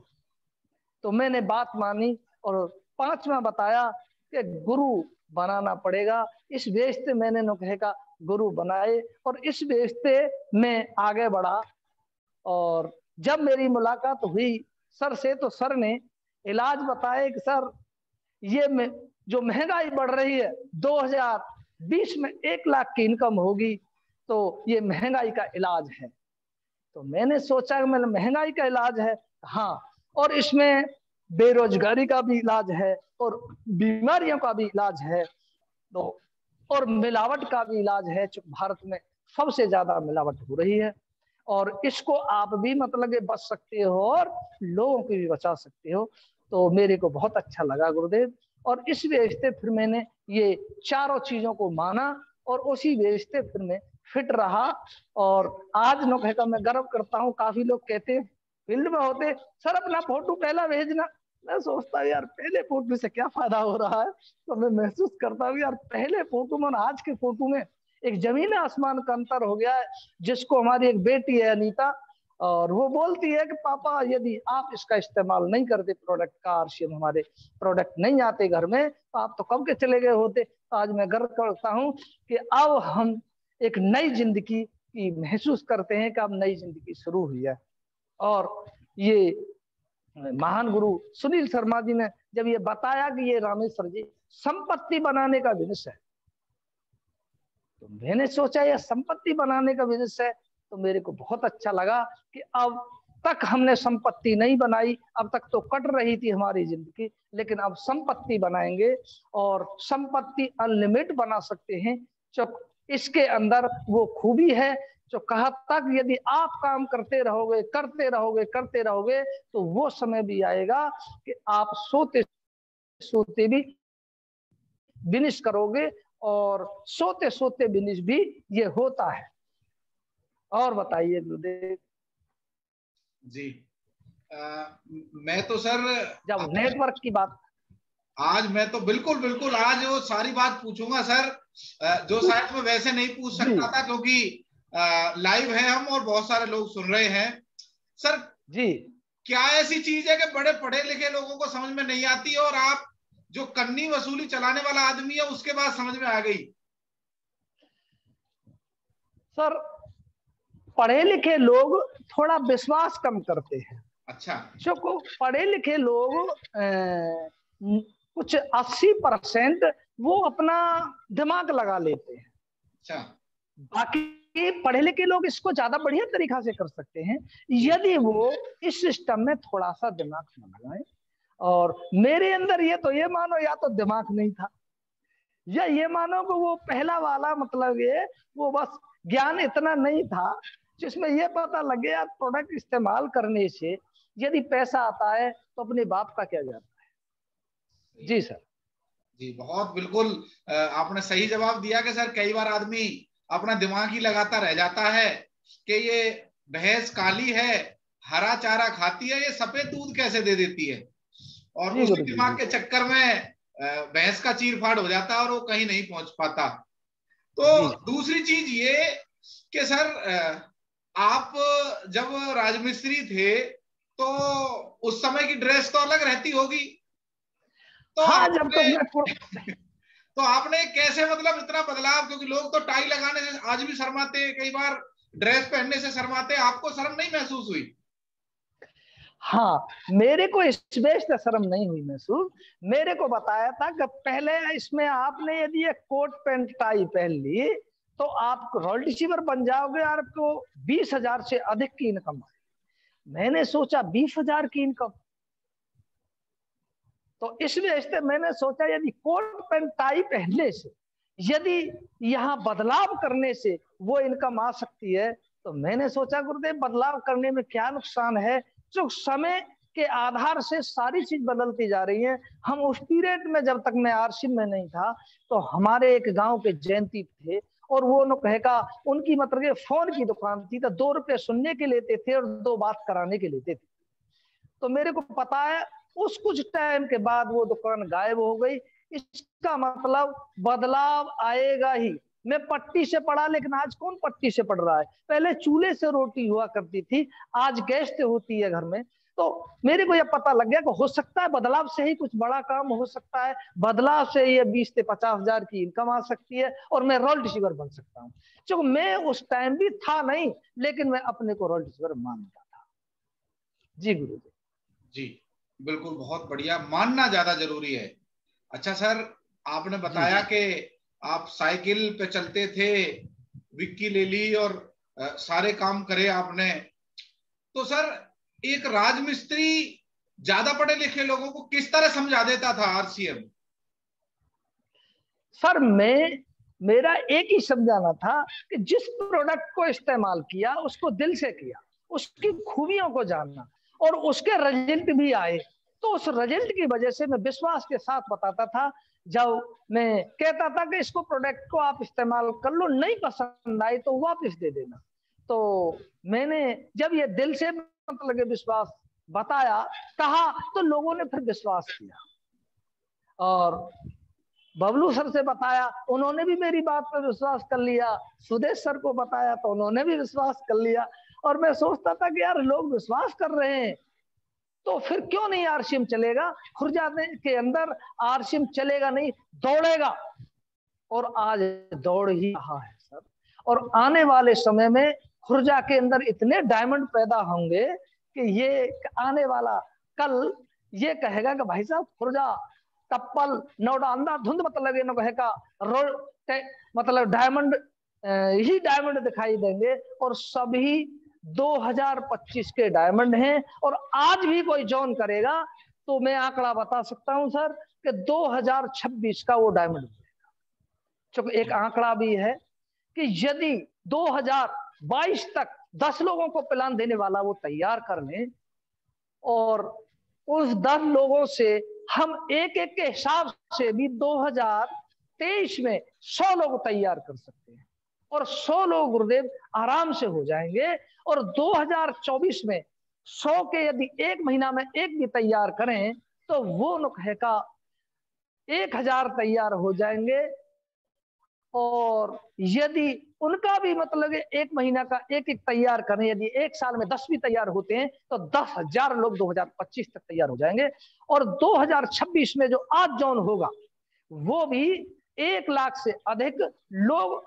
तो मैंने बात मानी। और 5वां बताया कि गुरु बनाना पड़ेगा। इस बेस पे मैंने न कहेगा गुरु बनाए और इस बेस पे मैं आगे बढ़ा। और जब मेरी मुलाकात हुई सर से तो सर ने इलाज बताए कि सर ये जो महंगाई बढ़ रही है 2020 में 1 लाख की इनकम होगी, तो ये महंगाई का इलाज है। तो मैंने सोचा कि मतलब महंगाई का इलाज है, हाँ, और इसमें बेरोजगारी का भी इलाज है और बीमारियों का भी इलाज है, तो और मिलावट का भी इलाज है। भारत में सबसे ज्यादा मिलावट हो रही है और इसको आप भी मतलब बच सकते हो और लोगों को भी बचा सकते हो। तो मेरे को बहुत अच्छा लगा गुरुदेव। और इस बेस पे फिर मैंने ये चारों चीजों को माना और उसी बेस पे फिर मैं फिट रहा। और आज लोग है मैं गर्व करता हूँ। काफी लोग कहते हैं फील्ड में होते सर अपना फोटो पहला भेजना। मैं सोचता हूँ यार पहले फोटो से क्या फायदा हो रहा है। तो मैं महसूस करता हूँ यार पहले फोटो में आज के फोटो में एक जमीन आसमान का अंतर हो गया है। जिसको हमारी एक बेटी है अनीता, और वो बोलती है कि पापा यदि आप इसका इस्तेमाल नहीं करते प्रोडक्ट का, आरसीएम हमारे प्रोडक्ट नहीं आते घर में, तो आप तो कब के चले गए होते। आज मैं गर्व करता हूँ कि अब हम एक नई जिंदगी की महसूस करते हैं कि अब नई जिंदगी शुरू हुई है। और ये महान गुरु सुनील शर्मा जी ने जब ये बताया कि ये रामेश्वर जी संपत्ति बनाने का बिजनेस है, तो मैंने सोचा यह संपत्ति बनाने का बिजनेस है। तो मेरे को बहुत अच्छा लगा कि अब तक हमने संपत्ति नहीं बनाई, अब तक तो कट रही थी हमारी जिंदगी, लेकिन अब संपत्ति बनाएंगे और संपत्ति अनलिमिटेड बना सकते हैं। जब इसके अंदर वो खूबी है जो कहा था कि यदि आप काम करते रहोगे करते रहोगे करते रहोगे तो वो समय भी आएगा कि आप सोते सोते भी बिनिश करोगे, और सोते सोते बिनिश भी ये होता है। और बताइए गुरुदेव जी। मैं तो सर जब नेटवर्क की बात, आज मैं तो बिल्कुल बिल्कुल आज वो सारी बात पूछूंगा सर, जो शायद मैं वैसे नहीं पूछ सकता था, क्योंकि लाइव है हम और बहुत सारे लोग सुन रहे हैं। सर जी क्या ऐसी चीज है कि बड़े पढ़े लिखे लोगों को समझ में नहीं आती और आप जो कन्नी वसूली चलाने वाला आदमी है उसके बाद समझ में आ गई? सर पढ़े लिखे लोग थोड़ा विश्वास कम करते हैं। अच्छा। जो पढ़े लिखे लोग कुछ 80% वो अपना दिमाग लगा लेते हैं। अच्छा। बाकी पढ़े लिखे लोग इसको ज्यादा बढ़िया तरीका से कर सकते हैं यदि वो इस सिस्टम में थोड़ा सा दिमाग लगाएं। और मेरे अंदर ये मानो या तो दिमाग नहीं था, या ये मानो कि वो पहला वाला मतलब ये वो बस ज्ञान इतना नहीं था जिसमें ये पता लगे यार प्रोडक्ट इस्तेमाल करने से यदि पैसा आता है तो अपने बाप का क्या जाता है। जी सर। जी बहुत बिल्कुल आपने सही जवाब दिया कि सर कई बार आदमी अपना दिमाग ही लगाता रह जाता है कि ये भैंस काली है, हरा चारा खाती है, ये सफेद दूध कैसे दे देती है, और उसी दिमाग के चक्कर में भैंस का चीरफाड़ हो जाता है और वो कहीं नहीं पहुंच पाता। तो दूसरी चीज ये कि सर आप जब राजमिस्त्री थे तो उस समय की ड्रेस तो अलग रहती होगी, तो हाँ, तो आपने कैसे मतलब इतना बदलाव, क्योंकि लोग तो टाई लगाने से आज भी शर्माते, कई बार ड्रेस पहनने से शर्माते, आपको शर्म नहीं महसूस हुई? हाँ, मेरे को इस बेस से शर्म नहीं हुई महसूस। मेरे को बताया था कि पहले इसमें आपने यदि एक कोट पैंट टाई पहन ली तो आप रॉयल रिसीवर बन जाओगे, आपको 20,000 से अधिक की इनकम आए। मैंने सोचा 20,000 की इनकम, तो इस वजह से मैंने सोचा यदि कोट पैंट टाई पहनने से यदि यहाँ बदलाव करने से वो इनकम आ सकती है, तो मैंने सोचा गुरुदेव बदलाव करने में क्या नुकसान है। जो समय के आधार से सारी चीज बदलती जा रही है। हम उस पीरियड में जब तक मैं आरसीएम में नहीं था तो हमारे एक गांव के जयंती थे और वो न कहेगा उनकी मतलब फोन की दुकान थी, तो 2 रुपए सुनने के लेते थे और 2 बात कराने के लेते थे। तो मेरे को पता है उस कुछ टाइम के बाद वो दुकान गायब हो गई। इसका मतलब बदलाव आएगा ही। मैं पट्टी से पढ़ा, लेकिन आज कौन पट्टी से पढ़ रहा है। पहले चूल्हे से रोटी हुआ करती थी, आज गैस से होती है घर में। तो मेरे को यह पता लग गया कि हो सकता है बदलाव से ही कुछ बड़ा काम हो सकता है। बदलाव से ये 20 से 50,000 की इनकम आ सकती है और मैं रॉयल रिसीवर बन सकता हूँ। क्योंकि मैं उस टाइम भी था नहीं, लेकिन मैं अपने को रॉयल रिसीवर मानता था। जी गुरु जी। जी बिल्कुल, बहुत बढ़िया, मानना ज्यादा जरूरी है। अच्छा सर, आपने बताया कि आप साइकिल पे चलते थे, विक्की ले ली और सारे काम करे आपने। तो सर एक राजमिस्त्री ज्यादा पढ़े लिखे लोगों को किस तरह समझा देता था आरसीएम? सर मेरा एक ही समझाना था कि जिस प्रोडक्ट को इस्तेमाल किया उसको दिल से किया, उसकी खूबियों को जानना और उसके रिजल्ट भी आए। तो उस रिजल्ट की वजह से मैं विश्वास के साथ बताता था। जब मैं कहता था कि इसको प्रोडक्ट को आप इस्तेमाल कर लो, नहीं पसंद आई तो वापस दे देना। तो मैंने जब ये दिल से मतलब विश्वास बताया, कहा, तो लोगों ने फिर विश्वास किया। और बबलू सर से बताया, उन्होंने भी मेरी बात पर विश्वास कर लिया। सुदेश सर को बताया तो उन्होंने भी विश्वास कर लिया। और मैं सोचता था कि यार लोग विश्वास कर रहे हैं तो फिर क्यों नहीं आरसीएम चलेगा। खुर्जा के अंदर आरसीएम चलेगा नहीं, दौड़ेगा। और आज दौड़ ही रहा है सर। और आने वाले समय में खुर्जा के अंदर इतने डायमंड पैदा होंगे कि ये आने वाला कल ये कहेगा कि भाई साहब खुर्जा कप्पल नोड़ा अंधा धुंध मतलब ये न कहेगा रोड मतलब डायमंड ही डायमंड दिखाई देंगे। और सभी 2025 के डायमंड हैं। और आज भी कोई जॉन करेगा तो मैं आंकड़ा बता सकता हूं सर कि 2026 का वो डायमंड मिलेगा। क्योंकि एक आंकड़ा भी है कि यदि 2022 तक 10 लोगों को प्लान देने वाला वो तैयार कर लें और उस 10 लोगों से हम एक एक के हिसाब से भी 2023 में 100 लोग तैयार कर सकते हैं और 100 लोग गुरुदेव आराम से हो जाएंगे। और 2024 में 100 के यदि एक महीना में एक भी तैयार करें तो वो नुकहे का 1000 तैयार हो जाएंगे। और यदि उनका भी मतलब एक महीना का एक एक तैयार करें, यदि एक साल में 10 भी तैयार होते हैं तो 10,000 लोग 2025 तक तैयार हो जाएंगे। और 2026 में जो आज जॉन होगा वो भी 1 लाख से अधिक लोग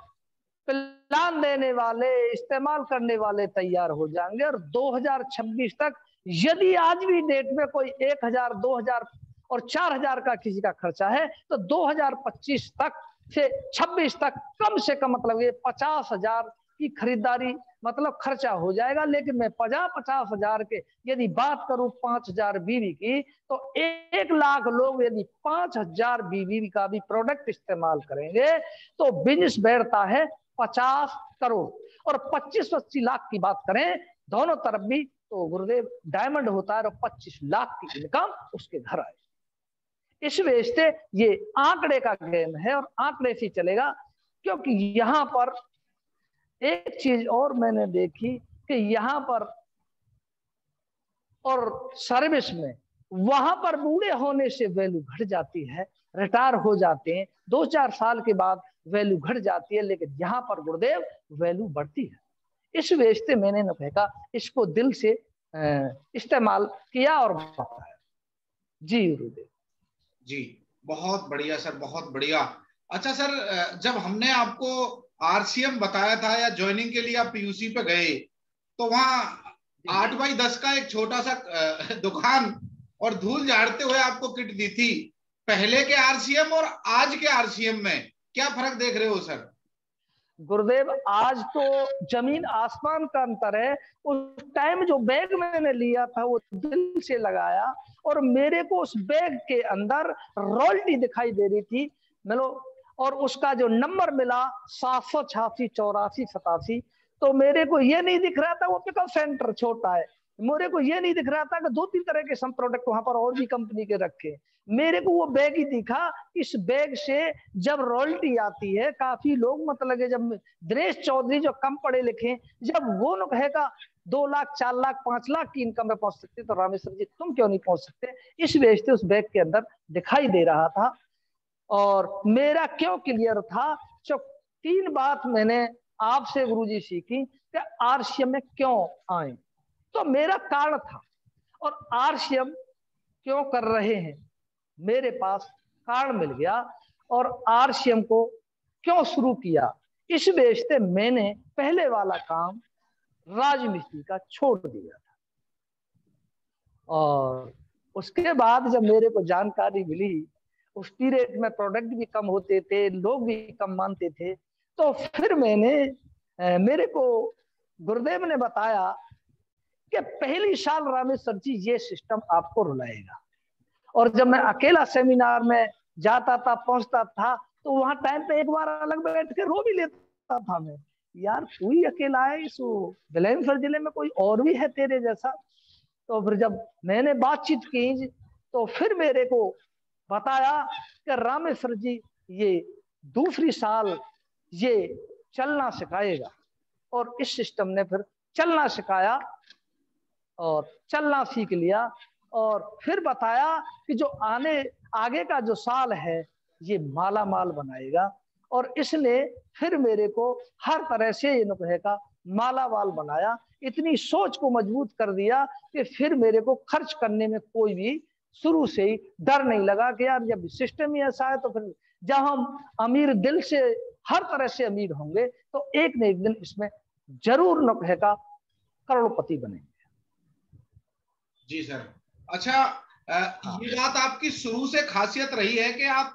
प्लान देने वाले, इस्तेमाल करने वाले तैयार हो जाएंगे। और 2026 तक यदि आज भी डेट में कोई 1000, 2000 और 4000 का किसी का खर्चा है तो 2025 तक से 26 तक कम से कम मतलब ये 50,000 की खरीदारी मतलब खर्चा हो जाएगा। लेकिन मैं 50,000 के यदि बात करूं 5,000 बीवी की तो 1 लाख लोग यदि 5,000 बीवी का भी प्रोडक्ट इस्तेमाल करेंगे तो बिजनेस बैठता है 50 करोड़। और 25-25 लाख की बात करें दोनों तरफ भी तो गुरुदेव डायमंड होता है और 25 लाख की इनकम उसके घर आए। इस वजह से ये आंकड़े का गेम है और आंकड़े से चलेगा। क्योंकि यहां पर एक चीज और मैंने देखी कि यहां पर और सर्विस में वहां पर बूढ़े होने से वैल्यू घट जाती है, रिटायर हो जाते हैं 2-4 साल के बाद वैल्यू घट जाती है, लेकिन यहाँ पर गुरुदेव वैल्यू बढ़ती है। इस वजह से मैंने नफे का इसको दिल से इस्तेमाल किया और बताया। जी गुरुदेव जी, बहुत बढ़िया सर, बहुत बढ़िया। अच्छा सर, जब हमने आपको आरसीएम बताया था या ज्वाइनिंग के लिए आप पीयूसी पे गए तो वहाँ 8x10 का एक छोटा सा दुकान और धूल झाड़ते हुए आपको किट दी थी। पहले के आरसीएम और आज के आरसीएम में क्या फर्क देख रहे हो सर? गुरुदेव आज तो जमीन आसमान का अंतर है। उस टाइम जो बैग मैंने लिया था वो दिल से लगाया और मेरे को उस बैग के अंदर रॉयल्टी दिखाई दे रही थी मतलब, और उसका जो नंबर मिला 786 84 87, तो मेरे को ये नहीं दिख रहा था वो पिकअप सेंटर छोटा है, मेरे को ये नहीं दिख रहा था कि 2-3 तरह के सम प्रोडक्ट वहां पर और भी कंपनी के रखे। मेरे को वो बैग ही दिखा। इस बैग से जब रॉयल्टी आती है, काफी लोग मतलब जब दिनेश चौधरी जो कम पढ़े लिखे जब वो लोग है का 2 लाख 4 लाख 5 लाख की इनकम में पहुंच सकते तो रामेश्वर जी तुम क्यों नहीं पहुंच सकते? इस वजह से उस बैग के अंदर दिखाई दे रहा था। और मेरा क्यों क्लियर था, जो 3 बात मैंने आपसे गुरुजी सीखी कि आरसीएम में क्यों आए, तो मेरा कारण था। और आरसीएम क्यों कर रहे हैं, मेरे पास कारण मिल गया। और आरसीएम को क्यों शुरू किया, इस वजह से मैंने पहले वाला काम राजमिस्त्री का छोड़ दिया था। और उसके बाद जब मेरे को जानकारी मिली उस पीरियड में प्रोडक्ट भी कम होते थे, लोग भी कम मानते थे, तो फिर मेरे को गुरुदेव ने बताया कि पहली साल रामेश्वर जी ये सिस्टम आपको रुलाएगा। और जब मैं अकेला सेमिनार में जाता था पहुंचता था तो वहां टाइम पे एक बार अलग बैठ के रो भी लेता था मैं, यार तू ही अकेला है इस बुलंदशहर जिले में, कोई और भी है तेरे जैसा? तो फिर जब मैंने बातचीत की तो फिर मेरे को बताया कि रामेश्वर जी ये दूसरी साल ये चलना सिखाएगा। और इस सिस्टम ने फिर चलना सिखाया और चलना सीख लिया। और फिर बताया कि जो आगे का जो साल है ये माला माल बनाएगा। और इसने फिर मेरे को हर तरह से ये नुकहे का माला माल बनाया, इतनी सोच को मजबूत कर दिया कि फिर मेरे को खर्च करने में कोई भी शुरू से ही डर नहीं लगा कि यार जब सिस्टम ही ऐसा है तो फिर जब हम अमीर दिल से हर तरह से अमीर होंगे तो एक न एक दिन इसमें जरूर नुकहे का करोड़पति बनेंगे। जी सर। अच्छा, ये बात आपकी शुरू से खासियत रही है कि आप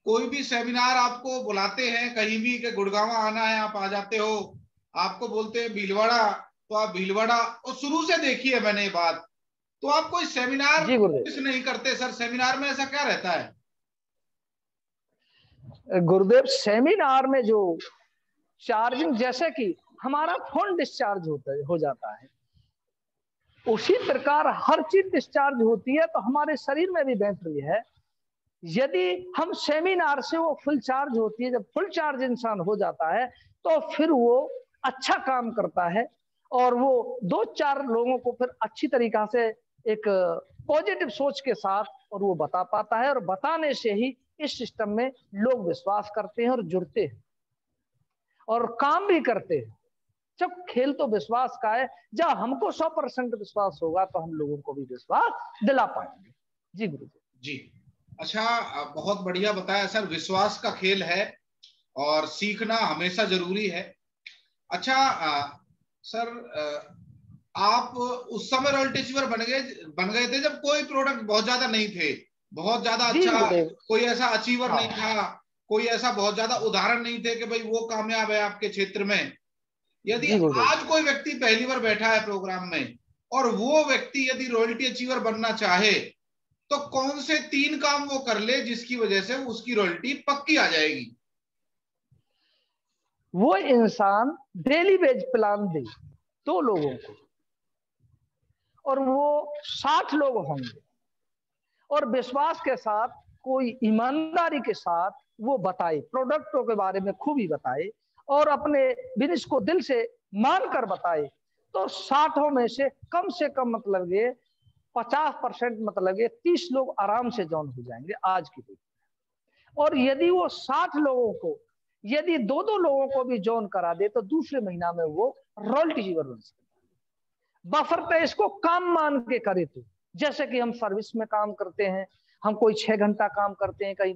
कोई भी सेमिनार आपको बुलाते हैं कहीं भी कि गुड़गांव आना है आप आ जाते हो, आपको बोलते हैं भीलवाड़ा तो आप भीलवाड़ा, और शुरू से देखी है मैंने ये बात। तो आप कोई सेमिनार नहीं करते सर? सेमिनार में ऐसा क्या रहता है? गुरुदेव सेमिनार में जो चार्जिंग, जैसे कि हमारा फोन डिस्चार्ज हो जाता है, उसी प्रकार हर चीज डिस्चार्ज होती है। तो हमारे शरीर में भी बैटरी है। यदि हम सेमिनार से वो फुल चार्ज होती है, जब फुल चार्ज इंसान हो जाता है तो फिर वो अच्छा काम करता है और वो 2-4 लोगों को फिर अच्छी तरीका से एक पॉजिटिव सोच के साथ और वो बता पाता है, और बताने से ही इस सिस्टम में लोग विश्वास करते हैं और जुड़ते हैं और काम भी करते हैं। जब खेल तो विश्वास का है, जब हमको 100% विश्वास होगा तो हम लोगों को भी विश्वास दिला पाएंगे। जी गुरु जी। अच्छा, बहुत बढ़िया बताया सर। विश्वास का खेल है और सीखना हमेशा जरूरी है। अच्छा सर, आप उस समय रॉयल्टी अचीवर बन गए थे जब कोई प्रोडक्ट बहुत ज्यादा नहीं थे, बहुत ज्यादा अच्छा कोई ऐसा अचीवर नहीं था, कोई ऐसा बहुत ज्यादा उदाहरण नहीं थे कि भाई वो कामयाब है आपके क्षेत्र में। यदि आज कोई व्यक्ति पहली बार बैठा है प्रोग्राम में और वो व्यक्ति यदि रॉयल्टी अचीवर बनना चाहे तो कौन से 3 काम वो कर ले जिसकी वजह से उसकी रॉयल्टी पक्की आ जाएगी? वो इंसान डेली वेज प्लान दे 2 लोगों को, और वो 60 लोग होंगे, और विश्वास के साथ, कोई ईमानदारी के साथ वो बताए, प्रोडक्टों के बारे में खूबी बताए और अपने बिजनेस को दिल से मानकर बताए, तो 60 में से कम मतलब ये 50% मतलब ये 30 लोग आराम से ज्वाइन हो जाएंगे आज की डेट में। और यदि वो 60 लोगों को यदि 2-2 लोगों को भी ज्वाइन करा दे तो दूसरे महीना में वो रॉयल्टी अचीवर बन सकता है, बशर्ते इसको काम मान के करे। तो जैसे कि हम सर्विस में काम करते हैं, हम कोई 6 घंटा काम करते हैं, कहीं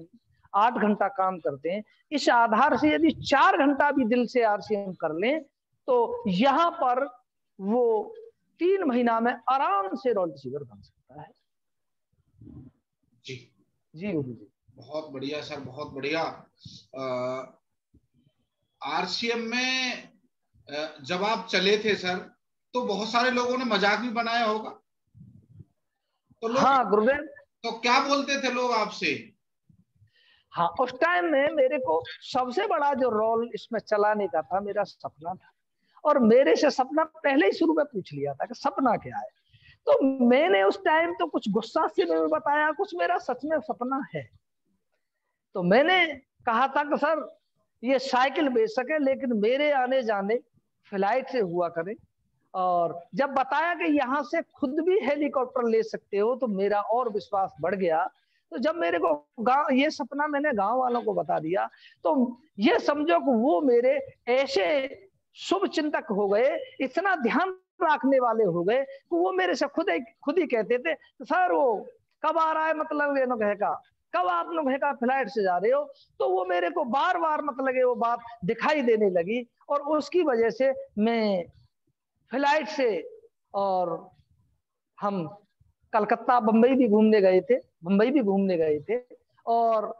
8 घंटा काम करते हैं, इस आधार से यदि 4 घंटा भी दिल से आरसीएम कर लें तो यहाँ पर वो 3 महीना में आराम से रॉयल्टी अचीवर बन सकता है। जी जी गुरु जी, बहुत बढ़िया सर, बहुत बढ़िया। आरसीएम में जब आप चले थे सर तो बहुत सारे लोगों ने मजाक भी बनाया होगा, तो लोग, हाँ गुरुदेव, तो क्या बोलते थे लोग आपसे? हाँ, उस टाइम में मेरे को सबसे बड़ा जो रोल इसमें चलाने का था, मेरा सपना था, और मेरे से सपना पहले ही शुरू में पूछ लिया था कि सपना क्या है। तो मैंने उस टाइम तो कुछ गुस्सा से मैं बताया, कुछ मेरा सच में सपना है। तो मैंने कहा था कि सर ये साइकिल बेच सके लेकिन मेरे आने जाने फ्लाइट से हुआ करे, और जब बताया कि यहाँ से खुद भी हेलीकॉप्टर ले सकते हो तो मेरा और विश्वास बढ़ गया। तो जब मेरे को गांव ये सपना मैंने गांव वालों को बता दिया तो ये समझो कि वो मेरे ऐसे शुभ चिंतक हो गए, इतना ध्यान रखने वाले हो गए कि वो मेरे से खुद ही कहते थे सर वो कब आ रहा है, मतलब ये कहेगा कब आप लोग है का फ्लाइट से जा रहे हो। तो वो मेरे को बार बार मतलब वो बात दिखाई देने लगी, और उसकी वजह से मैं फ्लाइट से, और हम कलकत्ता बम्बई भी घूमने गए थे, और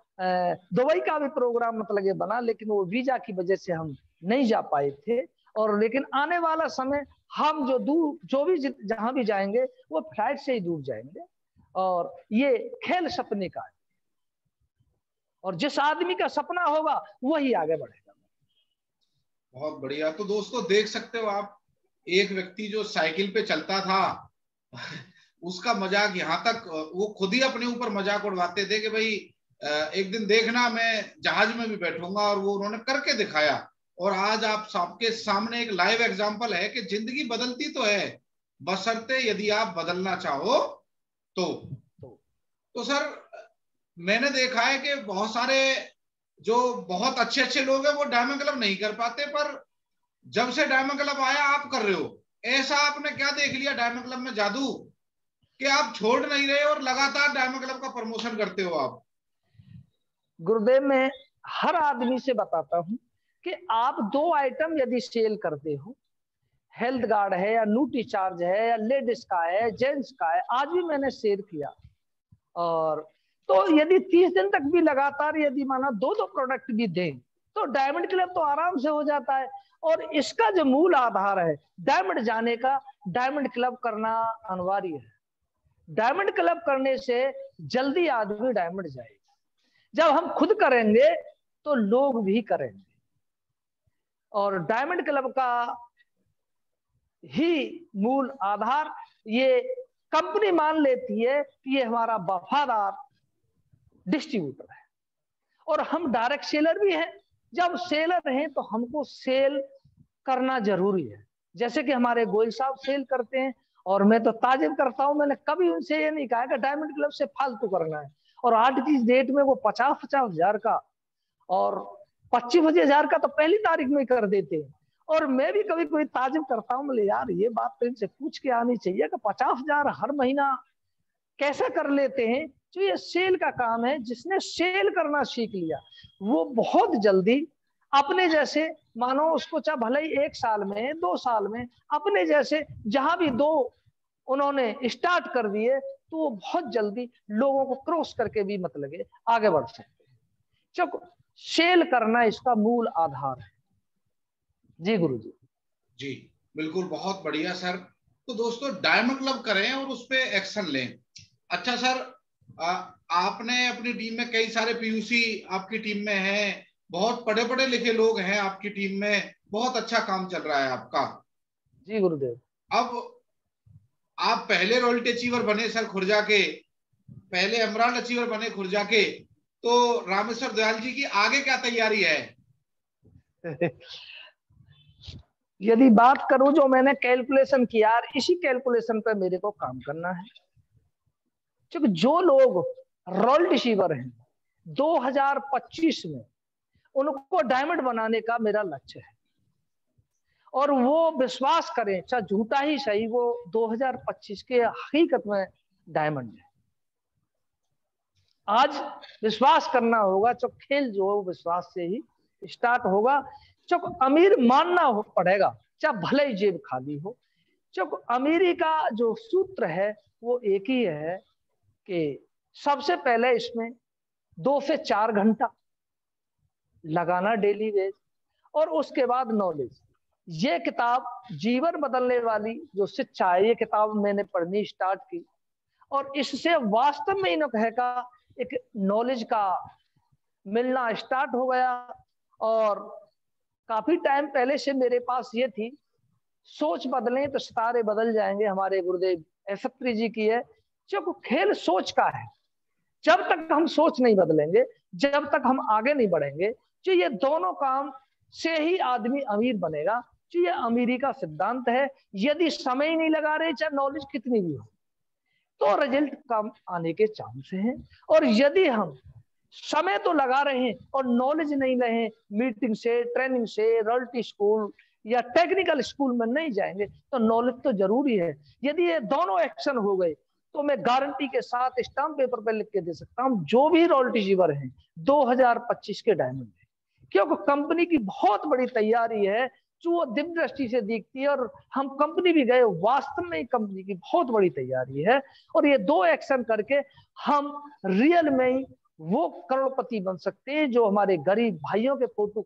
दुबई का भी प्रोग्राम मतलब ये बना, लेकिन वो वीजा की वजह से हम नहीं जा पाए थे। और लेकिन आने वाला समय हम जो भी जहां भी जाएंगे वो फ्लाइट से ही दूर जाएंगे, और ये खेल सपने का है, और जिस आदमी का सपना होगा वही आगे बढ़ेगा। बहुत बढ़िया। तो दोस्तों देख सकते हो आप, एक व्यक्ति जो साइकिल पे चलता था उसका मजाक यहाँ तक, वो खुद ही अपने ऊपर मजाक उड़वाते थे कि भाई एक दिन देखना मैं जहाज में भी बैठूंगा, और वो उन्होंने करके दिखाया। और आज आप सबके सामने एक लाइव एग्जांपल है कि जिंदगी बदलती तो है, बशर्ते यदि आप बदलना चाहो तो सर मैंने देखा है कि बहुत सारे जो बहुत अच्छे अच्छे लोग हैं वो डायमंड क्लब नहीं कर पाते, पर जब से डायमंड क्लब आया आप कर रहे हो। ऐसा आपने क्या देख लिया डायमंड क्लब में जादू कि आप छोड़ नहीं रहे और लगातार डायमंड क्लब का प्रमोशन करते हो आप? गुरुदेव, मैं हर आदमी से बताता हूं कि आप 2 आइटम यदि सेल करते हो, हेल्थ गार्ड है या न्यूट्री चार्ज है या लेडीज का है जेंट्स का है, आज भी मैंने शेयर किया, और तो यदि 30 दिन तक भी लगातार यदि माना 2-2 प्रोडक्ट भी दें तो डायमंड क्लब तो आराम से हो जाता है। और इसका जो मूल आधार है डायमंड जाने का, डायमंड क्लब करना अनिवार्य है। डायमंड क्लब करने से जल्दी आदमी डायमंड जाएगा। जब हम खुद करेंगे तो लोग भी करेंगे, और डायमंड क्लब का ही मूल आधार ये कंपनी मान लेती है कि ये हमारा वफादार डिस्ट्रीब्यूटर है और हम डायरेक्ट सेलर भी हैं। जब सेलर हैं तो हमको सेल करना जरूरी है। जैसे कि हमारे गोयल साहब सेल करते हैं और मैं तो ताजुब करता हूं, मैंने कभी उनसे ये नहीं कहा कि डायमंड क्लब से फालतू करना है। और आज की डेट में वो 50-50 हजार का और 25 हजार का तो पहली तारीख में कर देते हैं। और मैं भी कभी कोई ताजुब करता हूँ, बोले यार ये बात तो इनसे पूछ के आनी चाहिए कि 50 हजार हर महीना कैसे कर लेते हैं। जो ये सेल का काम है, जिसने सेल करना सीख लिया वो बहुत जल्दी अपने जैसे, मानो उसको चाहे भले ही 1 साल में 2 साल में अपने जैसे जहां भी 2 उन्होंने स्टार्ट कर दिए तो वो बहुत जल्दी लोगों को क्रॉस करके भी मतलब आगे बढ़ सकते हैं। चलो सेल करना इसका मूल आधार है। जी गुरु जी। जी बिल्कुल, बहुत बढ़िया सर। तो दोस्तों डायमंड क्लब करें और उस पे एक्शन लें। अच्छा सर, आपने अपनी टीम में कई सारे पीयूसी आपकी टीम में हैं, बहुत पढ़े पढ़े लिखे लोग हैं आपकी टीम में, बहुत अच्छा काम चल रहा है आपका। जी गुरुदेव। अब आप पहले रॉयल्टी अचीवर बने सर खुर्जा के, पहले एमराल्ड अचीवर बने खुर्जा के, तो रामेश्वर दयाल जी की आगे क्या तैयारी है? यदि बात करूं जो मैंने कैलकुलेशन किया, इसी कैलकुलेशन पे मेरे को काम करना है। क्योंकि जो लोग रॉयल रिसीवर हैं 2025 में उनको डायमंड बनाने का मेरा लक्ष्य है और वो विश्वास करें चाहे झूठा ही सही, वो 2025 के हकीकत में डायमंड है। आज विश्वास करना होगा, जो खेल जो है वो विश्वास से ही स्टार्ट होगा। जो अमीर मानना पड़ेगा, चाहे भले ही जेब खाली हो। जो अमीरी का जो सूत्र है वो एक ही है कि सबसे पहले इसमें 2 से 4 घंटा लगाना डेली वेज, और उसके बाद नॉलेज। ये किताब जीवन बदलने वाली जो शिक्षा है, ये किताब मैंने पढ़नी स्टार्ट की और इससे वास्तव में इन कहे का एक नॉलेज का मिलना स्टार्ट हो गया। और काफी टाइम पहले से मेरे पास ये थी, सोच बदलें तो सितारे बदल जाएंगे, हमारे गुरुदेव एफत्री जी की है। जो खेल सोच का है, जब तक हम सोच नहीं बदलेंगे, जब तक हम आगे नहीं बढ़ेंगे, जो ये दोनों काम से ही आदमी अमीर बनेगा। जो ये अमीरी का सिद्धांत है। यदि समय ही नहीं लगा रहे, चाहे नॉलेज कितनी भी हो, तो रिजल्ट कम आने के चांस हैं। और यदि हम समय तो लगा रहे हैं और नॉलेज नहीं रहे, मीटिंग से, ट्रेनिंग से, रॉयल्टी स्कूल या टेक्निकल स्कूल में नहीं जाएंगे, तो नॉलेज तो जरूरी है। यदि ये दोनों एक्शन हो गए तो मैं गारंटी के साथ स्टाम्प पेपर पर लिख के दे सकता हूं, जो भी रॉयल्टी रिसीवर हैं 2025 के डायमंड है। क्योंकि कंपनी की बहुत बड़ी तैयारी है जो वो दिव्य दृष्टि से दिखती है, और हम कंपनी भी गए, वास्तव में कंपनी की बहुत बड़ी तैयारी है। और ये 2 एक्शन करके हम रियल में ही वो करोड़पति बन सकते हैं। जो हमारे गरीब भाइयों के फोटो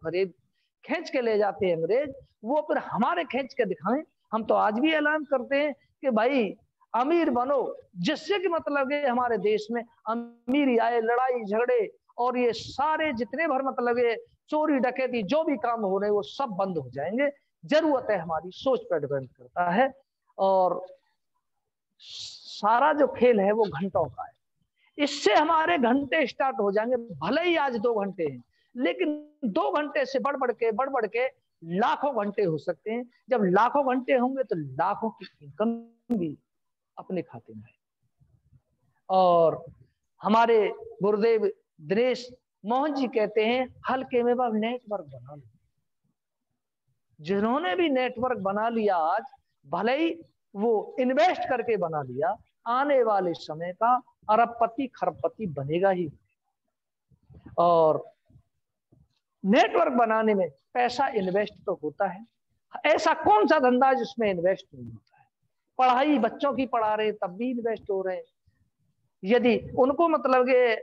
खींच के ले जाते हैं अंग्रेज, वो फिर हमारे खींच के दिखाएं। हम तो आज भी ऐलान करते हैं कि भाई अमीर बनो, जिससे कि मतलब है हमारे देश में अमीरी आए, लड़ाई झगड़े और ये सारे जितने भर मतलब है चोरी डकैती जो भी काम हो रहे वो सब बंद हो जाएंगे। जरूरत है हमारी सोच पर डिपेंड करता है। और सारा जो खेल है वो घंटों का है। इससे हमारे घंटे स्टार्ट हो जाएंगे। भले ही आज 2 घंटे हैं, लेकिन 2 घंटे से बढ़ बढ़ के लाखों घंटे हो सकते हैं। जब लाखों घंटे होंगे तो लाखों की इनकम भी अपने खाते में है। और हमारे गुरुदेव दिनेश मोहन जी कहते हैं, हल्के में वह नेटवर्क बना लो। जिन्होंने भी नेटवर्क बना लिया आज, भले ही वो इन्वेस्ट करके बना लिया, आने वाले समय का अरबपति खरबपति बनेगा ही। और नेटवर्क बनाने में पैसा इन्वेस्ट तो होता है। ऐसा कौन सा धंधा जिसमें इन्वेस्ट नहीं होता है? पढ़ाई बच्चों की पढ़ा रहे तब भी इन्वेस्ट हो रहे हैं। यदि उनको मतलब के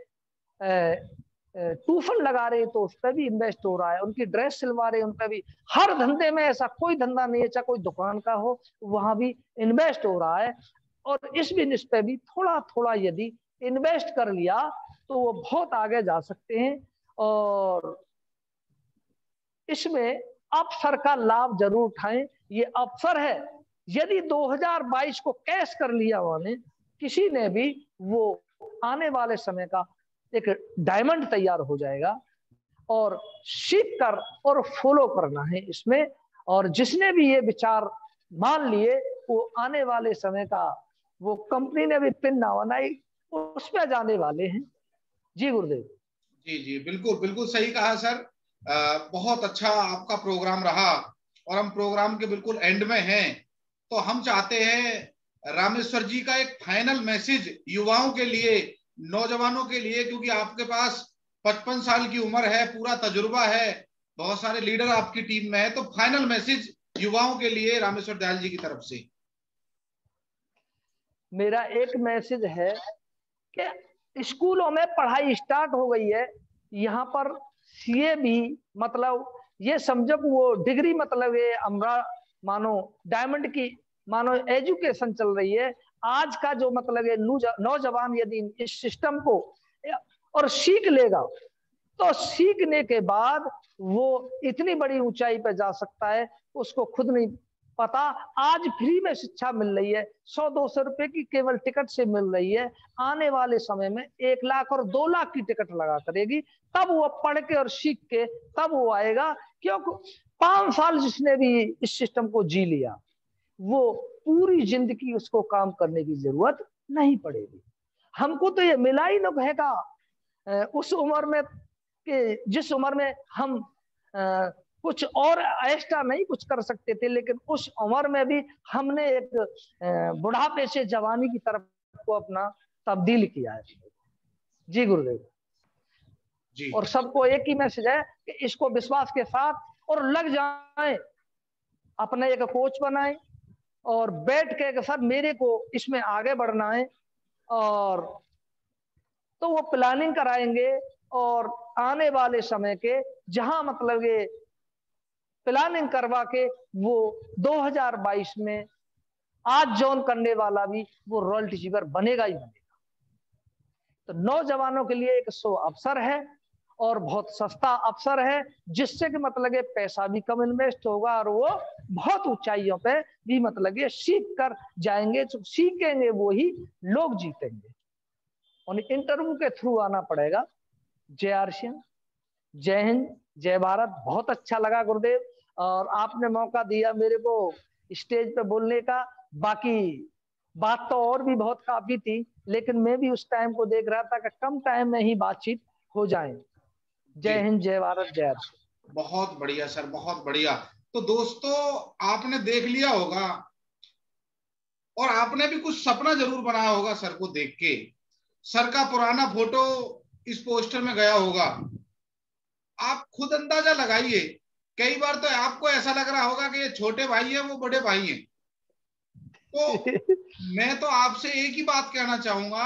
ट्यूशन लगा रहे तो उस पर भी इन्वेस्ट हो रहा है। उनकी ड्रेस सिलवा रहे उन पर भी। हर धंधे में ऐसा कोई धंधा नहीं है, चाहे कोई दुकान का हो, वहां भी इन्वेस्ट हो रहा है। और इस बिजनेस पे भी थोड़ा थोड़ा यदि इन्वेस्ट कर लिया तो वो बहुत आगे जा सकते हैं। और इसमें अवसर का लाभ जरूर उठाएं। ये अवसर है, यदि 2022 को कैश कर लिया उन्होंने किसी ने भी, वो आने वाले समय का एक डायमंड तैयार हो जाएगा। और सीख कर और फॉलो करना है इसमें। और जिसने भी ये विचार मान लिए वो आने वाले समय का, वो कंपनी ने भी पिन ना बनाई, उस पे जाने वाले हैं। जी गुरुदेव। जी जी, बिल्कुल बिल्कुल सही कहा सर। बहुत अच्छा आपका प्रोग्राम रहा और हम प्रोग्राम के बिल्कुल एंड में हैं। तो हम चाहते हैं रामेश्वर जी का एक फाइनल मैसेज युवाओं के लिए, नौजवानों के लिए, क्योंकि आपके पास 55 साल की उम्र है, पूरा तजुर्बा है, बहुत सारे लीडर आपकी टीम में है। तो फाइनल मैसेज युवाओं के लिए रामेश्वर दयाल जी की तरफ से। मेरा एक मैसेज है कि स्कूलों में पढ़ाई स्टार्ट हो गई है। यहाँ पर सीए भी, मतलब ये समझो कि वो डिग्री, मतलब ये हमरा मानो डायमंड की मानो एजुकेशन चल रही है। आज का जो मतलब ये नौजवान यदि इस सिस्टम को और सीख लेगा तो सीखने के बाद वो इतनी बड़ी ऊंचाई पर जा सकता है, उसको खुद नहीं पता। आज फ्री में शिक्षा मिल रही है, 100-200 रुपए की केवल टिकट से मिल रही है। आने वाले समय में 1 लाख और 2 लाख की टिकट लगा करेगी, तब वो पढ़ के और सीख के तब वो आएगा। क्योंकि 5 साल जिसने भी इस सिस्टम को जी लिया, वो पूरी जिंदगी उसको काम करने की जरूरत नहीं पड़ेगी। हमको तो ये मिला ही न रहेगा उस उम्र में कि जिस उम्र में हम कुछ और एक्स्ट्रा नहीं कुछ कर सकते थे, लेकिन उस उम्र में भी हमने एक बुढ़ापे से जवानी की तरफ को अपना तब्दील किया है। जी गुरुदेव जी। और सबको एक ही मैसेज है कि इसको विश्वास के साथ और लग जाएं, अपने एक कोच बनाएं और बैठ के सर मेरे को इसमें आगे बढ़ना है, और तो वो प्लानिंग कराएंगे। और आने वाले समय के जहां मतलब ये प्लानिंग करवा के वो 2022 में आज जॉइन करने वाला भी वो रॉयल टीचर बनेगा ही बनेगा। तो नौजवानों के लिए एक सो अवसर है और बहुत सस्ता अवसर है, जिससे कि मतलब पैसा भी कम इन्वेस्ट होगा और वो बहुत ऊंचाइयों पे भी मतलब ये सीख कर जाएंगे। जो सीखेंगे वो ही लोग जीतेंगे। और इंटरव्यू के थ्रू आना पड़ेगा। जय आरसीएम, जय हिंद, जय भारत। बहुत अच्छा लगा गुरुदेव, और आपने मौका दिया मेरे को स्टेज पे बोलने का। बाकी बात तो और भी बहुत काफी थी, लेकिन मैं भी उस टाइम को देख रहा था कि कम टाइम में ही बातचीत हो जाए। जय हिंद, जय भारत, जय आरसीएम। बहुत बढ़िया सर, बहुत बढ़िया। तो दोस्तों आपने देख लिया होगा और आपने भी कुछ सपना जरूर बनाया होगा सर को देख के। सर का पुराना फोटो इस पोस्टर में गया होगा। आप खुद अंदाजा लगाइए, कई बार तो आपको ऐसा लग रहा होगा कि ये छोटे भाई है, वो बड़े भाई हैं। तो मैं तो आपसे एक ही बात कहना चाहूंगा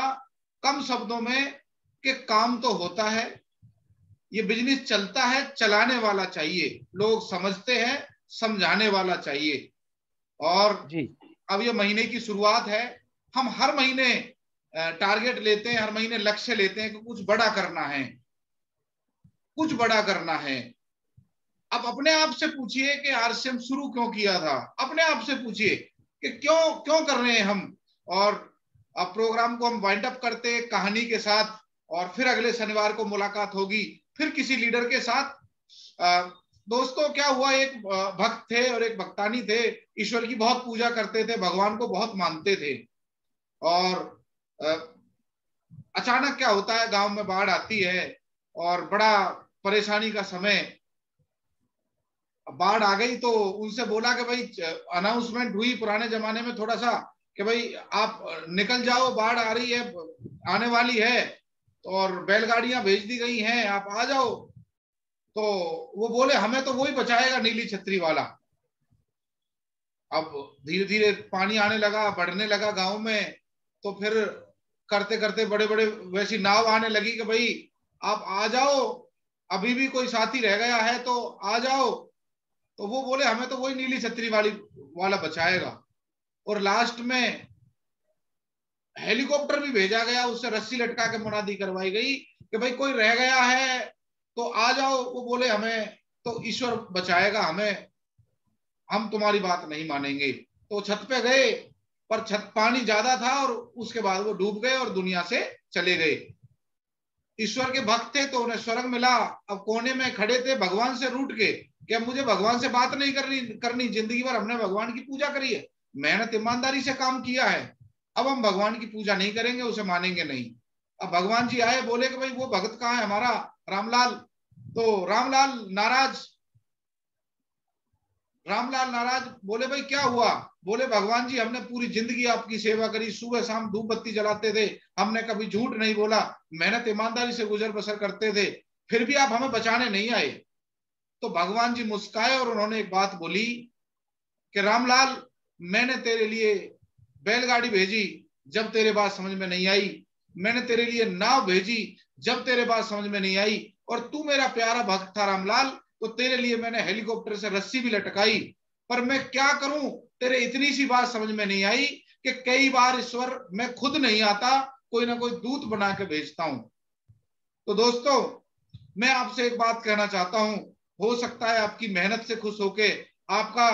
कम शब्दों में कि काम तो होता है, ये बिजनेस चलता है, चलाने वाला चाहिए, लोग समझते हैं, समझाने वाला चाहिए। और जी अब ये महीने की शुरुआत है, हम हर महीने टारगेट लेते हैं, हर महीने लक्ष्य लेते हैं कि कुछ बड़ा करना है, कुछ बड़ा करना है। अब अपने आप से पूछिए कि आरसीएम शुरू क्यों किया था। अपने आप से पूछिए कि क्यों कर रहे हैं हम। और अब प्रोग्राम को हम वाइंड अप करते हैं कहानी के साथ, और फिर अगले शनिवार को मुलाकात होगी फिर किसी लीडर के साथ। दोस्तों क्या हुआ, एक भक्त थे और एक भक्तानी थे, ईश्वर की बहुत पूजा करते थे, भगवान को बहुत मानते थे। और अचानक क्या होता है, गांव में बाढ़ आती है और बड़ा परेशानी का समय। बाढ़ आ गई तो उनसे बोला कि भाई अनाउंसमेंट हुई पुराने जमाने में थोड़ा सा कि भाई आप निकल जाओ, बाढ़ आ रही है, आने वाली है, और बैलगाड़ियां भेज दी गई हैं, आप आ जाओ। तो वो बोले हमें तो वही बचाएगा, नीली छतरी वाला। अब धीरे धीरे पानी आने लगा, बढ़ने लगा गांव में। तो फिर करते करते बड़े बड़े वैसी नाव आने लगी कि भाई आप आ जाओ, अभी भी कोई साथी रह गया है तो आ जाओ। तो वो बोले हमें तो वही नीली छतरी वाला बचाएगा। और लास्ट में हेलीकॉप्टर भी भेजा गया, उससे रस्सी लटका के मुनादी करवाई गई कि भाई कोई रह गया है तो आ जाओ। वो बोले हमें तो ईश्वर बचाएगा हमें, हम तुम्हारी बात नहीं मानेंगे। तो छत पे गए, पर छत पानी ज्यादा था और उसके बाद वो डूब गए और दुनिया से चले गए। ईश्वर के भक्त थे तो उन्हें स्वर्ग मिला। अब कोने में खड़े थे भगवान से रूठ के कि अब मुझे भगवान से बात नहीं करनी, जिंदगी भर हमने भगवान की पूजा करी है, मेहनत ईमानदारी से काम किया है, अब हम भगवान की पूजा नहीं करेंगे, उसे मानेंगे नहीं। अब भगवान जी आए, बोले कि भाई वो भक्त कहाँ है हमारा रामलाल। तो रामलाल नाराज बोले भाई क्या हुआ। बोले भगवान जी हमने पूरी जिंदगी आपकी सेवा करी, सुबह शाम धूप बत्ती जलाते थे, हमने कभी झूठ नहीं बोला, मेहनत ईमानदारी से गुजर बसर करते थे, फिर भी आप हमें बचाने नहीं आए। तो भगवान जी मुस्काए और उन्होंने एक बात बोली कि रामलाल, मैंने तेरे लिए बैलगाड़ी भेजी जब तेरे बात समझ में नहीं आई, मैंने तेरे लिए नाव भेजी जब तेरे बात समझ में नहीं आई, और तू मेरा प्यारा भक्त था रामलाल, तो तेरे लिए मैंने हेलीकॉप्टर से रस्सी भी लटकाई, पर मैं क्या करूं, तेरे इतनी सी बात समझ में नहीं आई कि कई बार ईश्वर मैं खुद नहीं आता, कोई ना कोई दूत बना के भेजता हूं। तो दोस्तों, मैं आपसे एक बात कहना चाहता हूं, हो सकता है आपकी मेहनत से खुश होके, आपका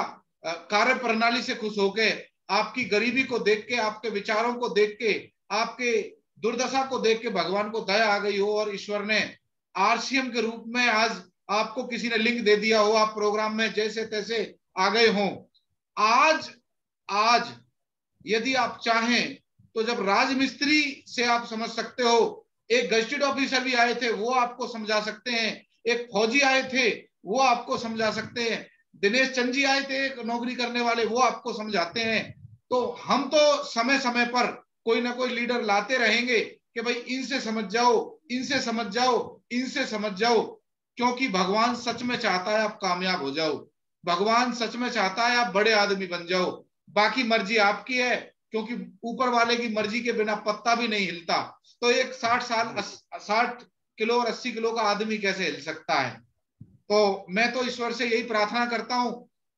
कार्य प्रणाली से खुश होके, आपकी गरीबी को देख के, आपके विचारों को देख के, आपके दुर्दशा को देख के भगवान को दया आ गई हो और ईश्वर ने आरसीएम के रूप में आज आपको किसी ने लिंक दे दिया हो, आप प्रोग्राम में जैसे तैसे आ गए हो। आज यदि आप चाहें तो जब राजमिस्त्री से आप समझ सकते हो, एक गजेटेड ऑफिसर भी आए थे वो आपको समझा सकते हैं, एक फौजी आए थे वो आपको समझा सकते हैं, दिनेश चंद जी आए थे एक नौकरी करने वाले, वो आपको समझाते हैं। तो हम तो समय समय पर कोई ना कोई लीडर लाते रहेंगे कि भाई इनसे समझ जाओ, इनसे समझ जाओ, इनसे समझ जाओ, क्योंकि भगवान सच में चाहता है आप कामयाब हो जाओ, भगवान सच में चाहता है आप बड़े आदमी बन जाओ। बाकी मर्जी आपकी है, क्योंकि ऊपर वाले की मर्जी के बिना पत्ता भी नहीं हिलता। तो एक 60 किलो और 80 किलो का आदमी कैसे हिल सकता है। तो मैं तो ईश्वर से यही प्रार्थना करता हूं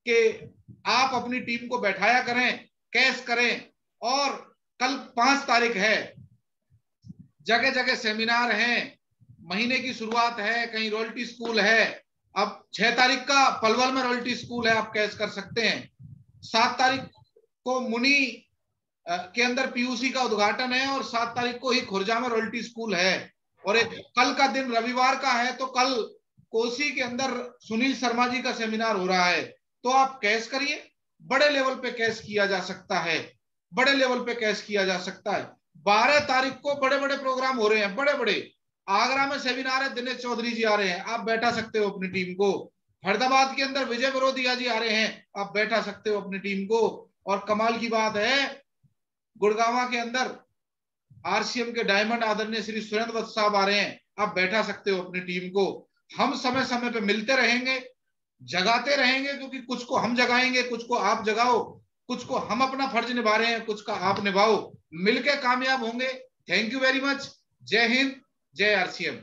कि आप अपनी टीम को बैठाया करें, कैश करें, और कल 5 तारीख है, जगह जगह सेमिनार हैं, महीने की शुरुआत है, कहीं रॉयल्टी स्कूल है, अब 6 तारीख का पलवल में रॉयल्टी स्कूल है, आप कैश कर सकते हैं। 7 तारीख को मुनि के अंदर पीयूसी का उद्घाटन है और 7 तारीख को ही खुर्जा में रॉयल्टी स्कूल है। और एक कल का दिन रविवार का है, तो कल कोसी के अंदर सुनील शर्मा जी का सेमिनार हो रहा है। तो आप कैश करिए, बड़े लेवल पे कैश किया जा सकता है, बड़े लेवल पे कैश किया जा सकता है। 12 तारीख को बड़े बड़े प्रोग्राम हो रहे हैं, बड़े बड़े आगरा में सेमिनार है, दिनेश चौधरी जी आ रहे हैं, आप बैठा सकते हो अपनी टीम को। फरीदाबाद के अंदर विजय बरोदिया जी आ रहे हैं, आप बैठा सकते हो अपनी टीम को। और कमाल की बात है, गुड़गावा के अंदर आरसीएम के डायमंड आदरणीय श्री सुरेंद्र वत्स साहब आ रहे हैं, आप बैठा सकते हो अपनी टीम को। हम समय समय पे मिलते रहेंगे, जगाते रहेंगे, क्योंकि कुछ को हम जगाएंगे, कुछ को आप जगाओ, कुछ को हम अपना फर्ज निभा रहे हैं, कुछ का आप निभाओ, मिलके कामयाब होंगे। Thank you very much. जय हिंद, जय आरसीएम।